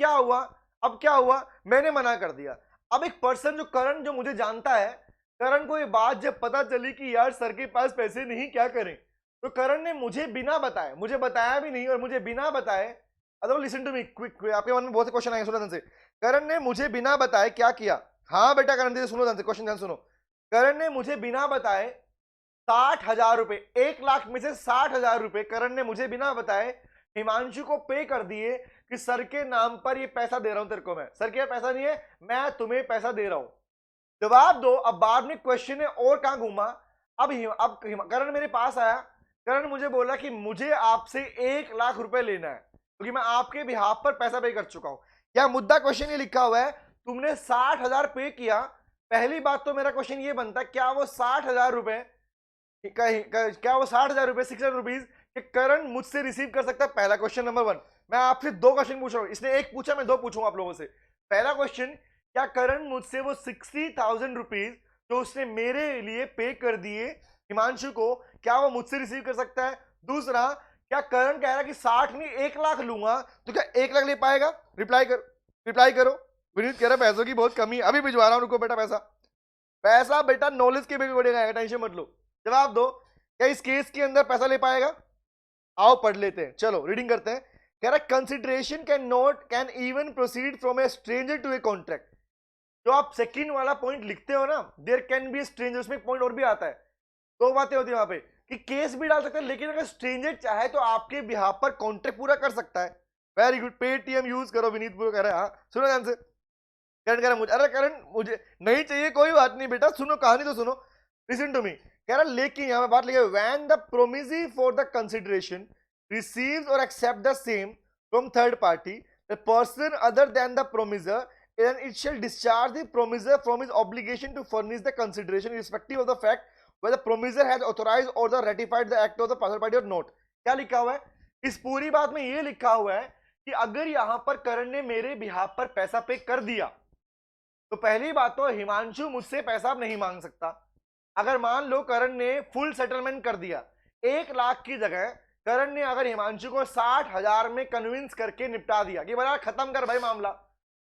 क्या हुआ, मैंने मना कर दिया। अब एक पर्सन जो करण, जो मुझे जानता है, करण को ये बात जब पता चली कि यार सर के पास पैसे नहीं, क्या करें, तो करण ने मुझे बिना बताए, मुझे बताया भी नहीं और मुझे बिना बताए, other listen to me quick, आपके मन में बहुत से क्वेश्चन आएंगे, सुनो ध्यान से। करण ने मुझे बिना बताए क्या किया, हाँ बेटा करण जी सुनो ध्यान से, क्वेश्चन ध्यान सुनो। करण ने मुझे बिना बताए 60,000 रुपए, 1 लाख में से 60,000 रुपए करण ने मुझे बिना बताए हिमांशु को पे कर दिए कि सर के नाम पर ये पैसा दे रहा हूं तेरे को, मैं सर के पैसा नहीं है, मैं तुम्हें पैसा दे रहा हूं, जवाब दो। अब बाद में क्वेश्चन ने और कहां घूमा, अब करण मेरे पास आया, करण मुझे बोला कि मुझे आपसे 1 लाख रुपए लेना है क्योंकि मैं आपके बिहाफ पर पैसा पे कर चुका हूं। क्या मुद्दा क्वेश्चन ये लिखा हुआ है, तुमने 60,000 पे किया। पहली बात तो मेरा क्वेश्चन ये बनता है, क्या वो 60,000 रुपए, क्या वो 60,000 रुपए, 600 रुपीज करण मुझसे रिसीव कर सकता है? पहला क्वेश्चन नंबर 1। मैं आपसे 2 क्वेश्चन पूछ रहा हूं, इसने एक पूछा, मैं 2 पूछूंगा आप लोगों से। पहला क्वेश्चन, क्या करण मुझसे वो 60,000 रुपीज जो उसने मेरे लिए पे कर दिए हिमांशु को, क्या वो मुझसे रिसीव कर सकता है? दूसरा, क्या करण कह रहा है कि 60 नहीं 1 लाख लूंगा, तो क्या 1 लाख ले पाएगा? रिप्लाई करो। विनीत कह रहा है पैसों की बहुत कमी, अभी भिजवा रहा हूं, रुको बेटा। पैसा बेटा नॉलेज के भी बढ़ेगा, टेंशन मत लो। जवाब दो, क्या इस केस के अंदर पैसा ले पाएगा? आओ पढ़ लेते हैं, चलो रीडिंग करते हैं। कह रहा है consideration can even proceed from a stranger to a contract. जो आप सेकंड वाला पॉइंट लिखते हो ना, देयर कैन बी स्ट्रेंजर, उसमें एक पॉइंट और भी आता है, 2 बातें होती है वहां पे कि केस भी डाल सकते हैं, लेकिन अगर स्ट्रेंजर चाहे तो आपके बिहाफ पर कॉन्ट्रैक्ट पूरा कर सकता है। वेरी गुड, पेटीएम यूज करो, विनीत पूरा कह रहा है। हाँ सुनो ध्यान से, करण कह रहा मुझे, अरे करण मुझे नहीं चाहिए, कोई बात नहीं बेटा, सुनो कहानी तो सुनो, लिसन टू मी। कह रहा लेकिन यहां बात लिखे, when the promisee for the consideration receives और accept the same from third party, the person other than the promisor, and it shall discharge the promiser from his obligation to furnish the consideration irrespective of the fact whether the promiser has authorized or the ratified the act of the third party or not। क्या लिखा हुआ है इस पूरी बात में? ये लिखा हुआ है कि अगर यहां पर करण ने मेरे बिहाफ पर पैसा पे कर दिया, तो पहली बात तो हिमांशु मुझसे पैसा नहीं मांग सकता। अगर मान लो करण ने फुल सेटलमेंट कर दिया, 1 लाख की जगह करण ने अगर हिमांशु को 60,000 में कन्विंस करके निपटा दिया कि बड़ा खत्म कर भाई मामला,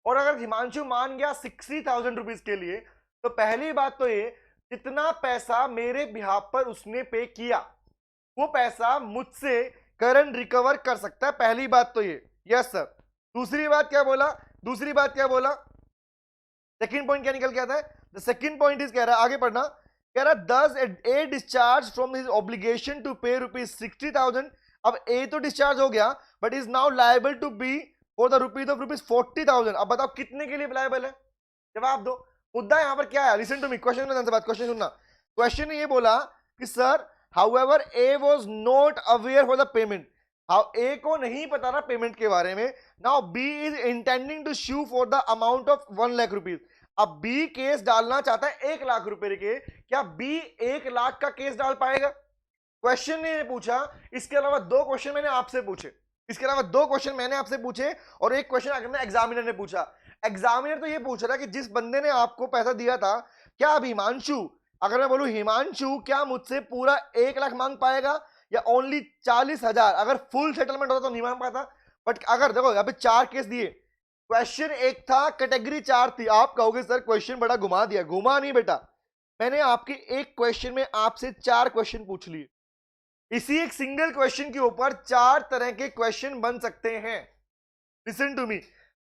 और अगर हिमांशु मान गया 60,000 रुपीज के लिए, तो पहली बात तो ये, जितना पैसा मेरे बिहाफ पर उसने पे किया वो पैसा मुझसे करण रिकवर कर सकता है। पहली बात तो ये, यस सर। दूसरी बात क्या बोला, सेकंड पॉइंट क्या निकल के आता है? द सेकंड पॉइंट इज, कह रहा है आगे पढ़ना, कह रहा thus A discharge from his obligation to pay ₹60,000। अब ए तो डिस्चार्ज हो गया, but is now liable to B for the rupees of ₹40,000। अब बताओ कितने के लिए लायबल है? जवाब दो। मुद्दा यहां पर क्या है? लिसन टू मी, क्वेश्चन सुनना। क्वेश्चन ने ये बोला कि sir however A was not aware for the payment, how A को नहीं पता था पेमेंट के बारे में। Now B is intending to sue for the amount of 1 lakh rupees. अब बी केस डालना चाहता है 1 लाख रुपए के, क्या बी 1 लाख का केस डाल पाएगा? क्वेश्चन ने पूछा। इसके अलावा 2 क्वेश्चन मैंने आपसे पूछे, और एक क्वेश्चन अगर एग्जामिनर ने पूछा। एग्जामिनर तो ये पूछ रहा है कि जिस बंदे ने आपको पैसा दिया था, क्या अब हिमांशु, अगर मैं बोलूं हिमांशु क्या मुझसे पूरा 1 लाख मांग पाएगा या ओनली 40,000? अगर फुल सेटलमेंट होता तो नहीं मांग पाता। बट अगर देखो यहाँ पे 4 केस दिए, क्वेश्चन एक था, कैटेगरी 4 थी। आप कहोगे सर क्वेश्चन बड़ा घुमा दिया। घुमा नहीं बेटा, मैंने आपके एक क्वेश्चन में आपसे 4 क्वेश्चन पूछ लिए। इसी एक सिंगल क्वेश्चन के ऊपर 4 तरह के क्वेश्चन बन सकते हैं। Listen to me.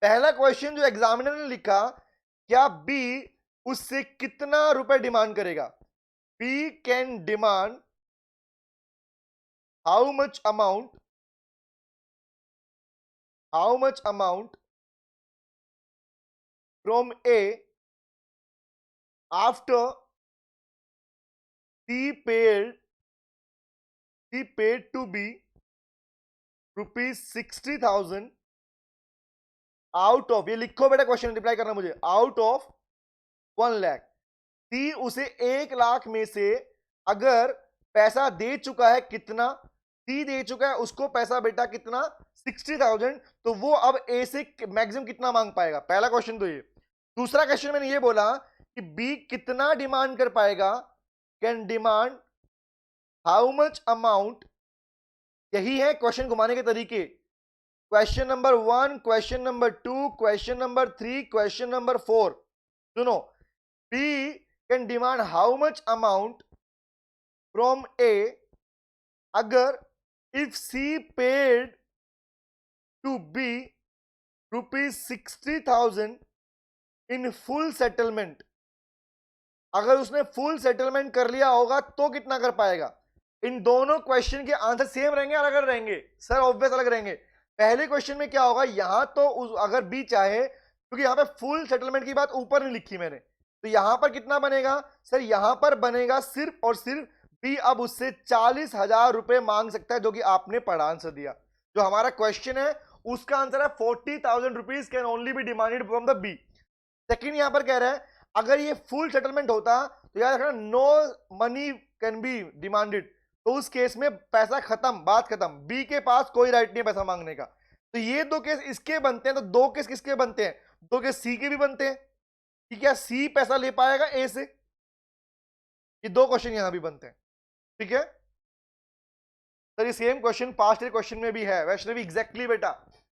पहला क्वेश्चन जो एग्जामिनर ने लिखा, क्या बी उससे कितना रुपए डिमांड करेगा? B can demand how much amount how much amount from A after C paid to B ₹60,000 out of, ये लिखो बेटा क्वेश्चन, रिप्लाई करना मुझे, आउट ऑफ 1 लाख। सी उसे 1 लाख में से अगर पैसा दे चुका है, कितना सी दे चुका है उसको पैसा बेटा कितना 60,000, तो वो अब ए से मैक्सिमम कितना मांग पाएगा, पहला क्वेश्चन तो ये। दूसरा क्वेश्चन मैंने ये बोला कि बी कितना डिमांड कर पाएगा, can demand how much amount, यही है क्वेश्चन घुमाने के तरीके। Question number 1, question number 2, question number 3, question number 4, सुनो, B can demand how much amount from A अगर if C paid to B ₹60,000 in full settlement, अगर उसने फुल सेटलमेंट कर लिया होगा तो कितना कर पाएगा। इन दोनों क्वेश्चन के आंसर सेम रहेंगे, अलग अलग रहेंगे सर, ऑब्वियस अलग रहेंगे। पहले क्वेश्चन में क्या होगा, यहां तो अगर बी चाहे, क्योंकि यहां पे फुल सेटलमेंट की बात ऊपर नहीं लिखी मैंने, तो यहां पर कितना बनेगा सर, यहां पर बनेगा सिर्फ और सिर्फ बी अब उससे 40,000 रुपए मांग सकता है, जो कि आपने पढ़ा आंसर दिया। जो हमारा क्वेश्चन है उसका आंसर है 40,000 rupees can only be demanded from the B. Second यहां पर कह रहा है अगर ये फुल सेटलमेंट होता तो याद रखना no money can be demanded, तो उस केस में पैसा खत्म, बात खत्म, बी के पास कोई राइट नहीं है पैसा मांगने का। तो ये दो केस इसके बनते हैं, तो दो केस किसके बनते हैं, दो केस सी के भी बनते हैं कि क्या सी पैसा ले पाएगा ए से, ये दो क्वेश्चन यहां भी बनते हैं, ठीक है सर। ये same question past year question में भी है वैष्णवी, एग्जैक्टली बेटा,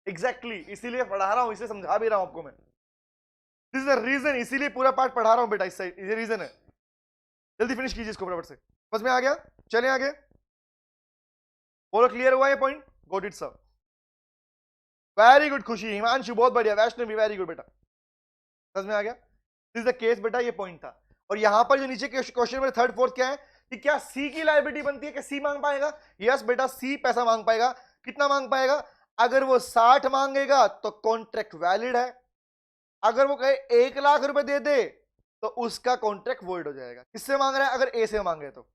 एग्जैक्टली, इसीलिए पढ़ा रहा हूं, इसे समझा भी रहा हूं आपको मैं, दिस इज द रीजन, इसीलिए पूरा पार्ट पढ़ा रहा हूं बेटा, इस ये रीजन है। जल्दी फिनिश कीजिए इसको फटाफट से, समझ में आ गया, चले आगे, बोलो क्लियर हुआ ये point, got it sir, very good खुशी, हिमांशु बहुत बढ़िया, वैष्णवी वेरी गुड बेटा, समझ में आ गया, दिस इज द केस बेटा, ये पॉइंट था। और यहां पर जो नीचे क्वेश्चन में थर्ड फोर्थ क्या है कि क्या सी की लायबिलिटी बनती है, कि सी मांग पाएगा, यस बेटा सी पैसा मांग पाएगा, कितना मांग पाएगा, अगर वो 60 मांगेगा तो कॉन्ट्रैक्ट वैलिड है, अगर वो कहे 1 लाख रुपए दे दे तो उसका कॉन्ट्रैक्ट वॉइड हो जाएगा। किससे मांग रहा है, अगर ए से मांगे तो।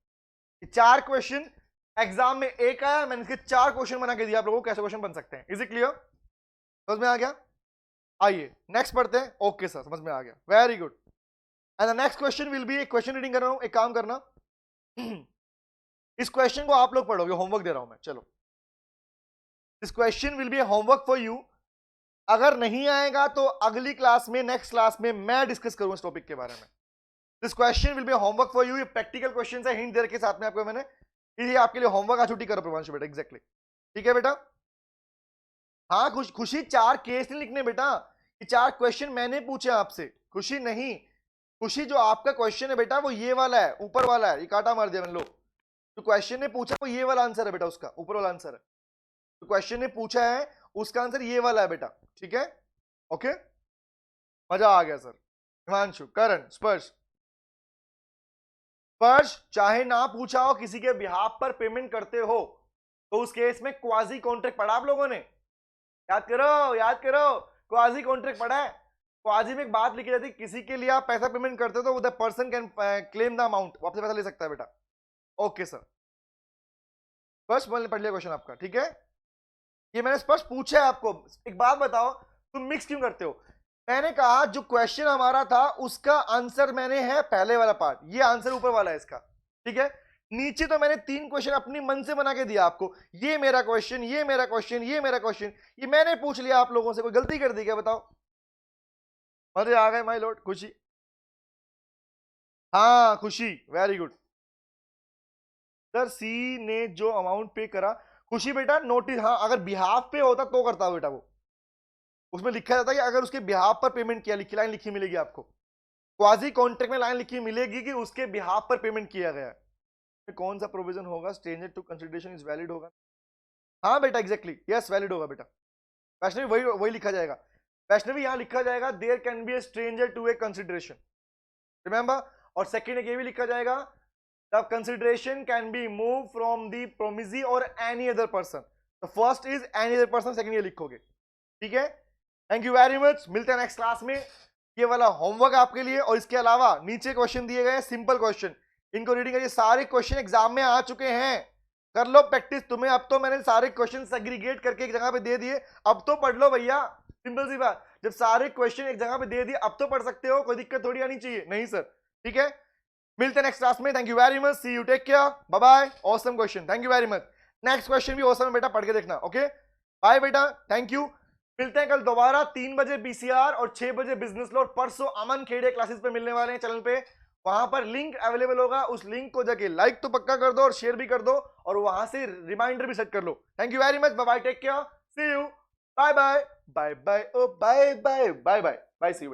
4 क्वेश्चन एग्जाम में एक आया, मैंने इसके 4 क्वेश्चन बना के दिया आप लोगों को, कैसे क्वेश्चन बन सकते हैं, इज इट क्लियर, समझ में आ गया। आइए नेक्स्ट पढ़ते हैं, ओके सर समझ में आ गया, very good. And the next question will B, एक क्वेश्चन रीडिंग कर रहा हूं, एक काम करना इस क्वेश्चन को आप लोग पढ़ोगे, होमवर्क दे रहा हूं मैं, चलो this question will B homework for you, अगर नहीं आएगा तो अगली क्लास में, नेक्स्ट क्लास में मैं डिस्कस करूंगा इस टॉपिक के बारे में। This question will B homework for you, ये प्रैक्टिकल क्वेश्चन है, हिंट दे के साथ में आपको मैंने, ये आपके लिए होमवर्क, आज छुट्टी करो प्रभांशु बेटा, एग्जैक्टली ठीक है बेटा। हाँ खुशी 4 केस नहीं लिखने बेटा, ये 4 क्वेश्चन मैंने पूछे आपसे, खुशी नहीं, खुशी जो आपका क्वेश्चन है बेटा वो ये वाला है, ऊपर वाला है, ये काटा मार दिया मैंने, लो जो क्वेश्चन ने पूछा वो ये वाला आंसर है बेटा, उसका ऊपर वाला आंसर है, तो क्वेश्चन ने पूछा है उसका आंसर ये वाला है बेटा, ठीक है ओके, मजा आ गया सर। हिमांशु, करण, स्पर्श, स्पर्श चाहे ना पूछा हो, किसी के बिहाफ पर पेमेंट करते हो तो उस केस में क्वाजी कॉन्ट्रैक्ट पढ़ा आप लोगों ने, याद करो याद करो, क्वाजी कॉन्ट्रैक्ट पढ़ा है। क्वाजी में एक बात लिखी जाती है, किसी के लिए आप पैसा पेमेंट करते हो तो the person can claim the amount, वापस पैसा ले सकता है बेटा, ओके सर। स्पष्ट पढ़ लिया क्वेश्चन आपका, ठीक है, ये मैंने स्पष्ट पूछा है आपको। एक बात बताओ, तुम मिक्स क्यों करते हो, मैंने कहा जो क्वेश्चन हमारा था उसका आंसर मैंने है पहले वाला पार्ट, ये आंसर ऊपर वाला है इसका, ठीक है, नीचे तो मैंने 3 क्वेश्चन अपनी मन से बना के दिया आपको, ये मेरा क्वेश्चन, ये मेरा क्वेश्चन, ये मेरा क्वेश्चन, ये मैंने पूछ लिया आप लोगों से, कोई गलती कर दी क्या बताओ, मजे आ गए माय लॉर्ड, खुशी, हाँ खुशी वेरी गुड सर, सी ने जो अमाउंट पे करा, खुशी बेटा नोटिस, हाँ अगर बिहाफ पे होता तो करता बेटा, वो उसमें लिखा जाता कि अगर उसके बिहाफ पर पेमेंट किया, लिखी लाइन लिखी मिलेगी आपको, क्वाजी कॉन्ट्रैक्ट में लाइन लिखी मिलेगी कि उसके बिहाफ पर पेमेंट किया गया है। कौन सा प्रोविजन होगा, stranger to consideration is valid होगा, हाँ बेटा एग्जैक्टली यस वैलिड होगा बेटा, वैष्णवी वही वही लिखा जाएगा, वैष्णवी यहां लिखा जाएगा there can be a stranger to a consideration, remember, और सेकंड ये भी लिखा जाएगा the consideration can be move from the promisee और any other person, the first is any other person, second ये लिखोगे, ठीक है, थैंक यू वेरी मच, मिलते हैं नेक्स्ट क्लास में। ये वाला होमवर्क आपके लिए, और इसके अलावा नीचे क्वेश्चन दिए गए हैं, सिंपल क्वेश्चन, इनको रीडिंग करिए। सारे क्वेश्चन एग्जाम में आ चुके हैं, कर लो प्रैक्टिस। तुम्हें अब तो मैंने सारे क्वेश्चन सेग्रीगेट करके एक जगह पे दे दिए, अब तो पढ़ लो भैया, सिंपल सी बात। जब सारे क्वेश्चन एक जगह पे दे दिए अब तो पढ़ सकते हो, कोई दिक्कत थोड़ी आनी चाहिए। नहीं सर, ठीक है, मिलते हैं नेक्स्ट क्लास में। Thank you very much, see you, take care, bye bye. Awesome question, thank you very much. Next question भी ऑसम है बेटा, पढ़ के देखना। ओके, बाय बेटा, थैंक यू। मिलते हैं कल दोबारा 3 बजे बीसीआर और 6 बजे बिजनेस लॉ। परसों अमन खेड़े क्लासेस पे मिलने वाले हैं चैनल पे, वहां पर लिंक अवेलेबल होगा, उस लिंक को जाके लाइक तो पक्का कर दो और शेयर भी कर दो, और वहां से रिमाइंडर भी सेट कर लो। Thank you very much, bye bye, take care, see you, bye bye, bye bye, oh bye bye, bye bye, bye, see you.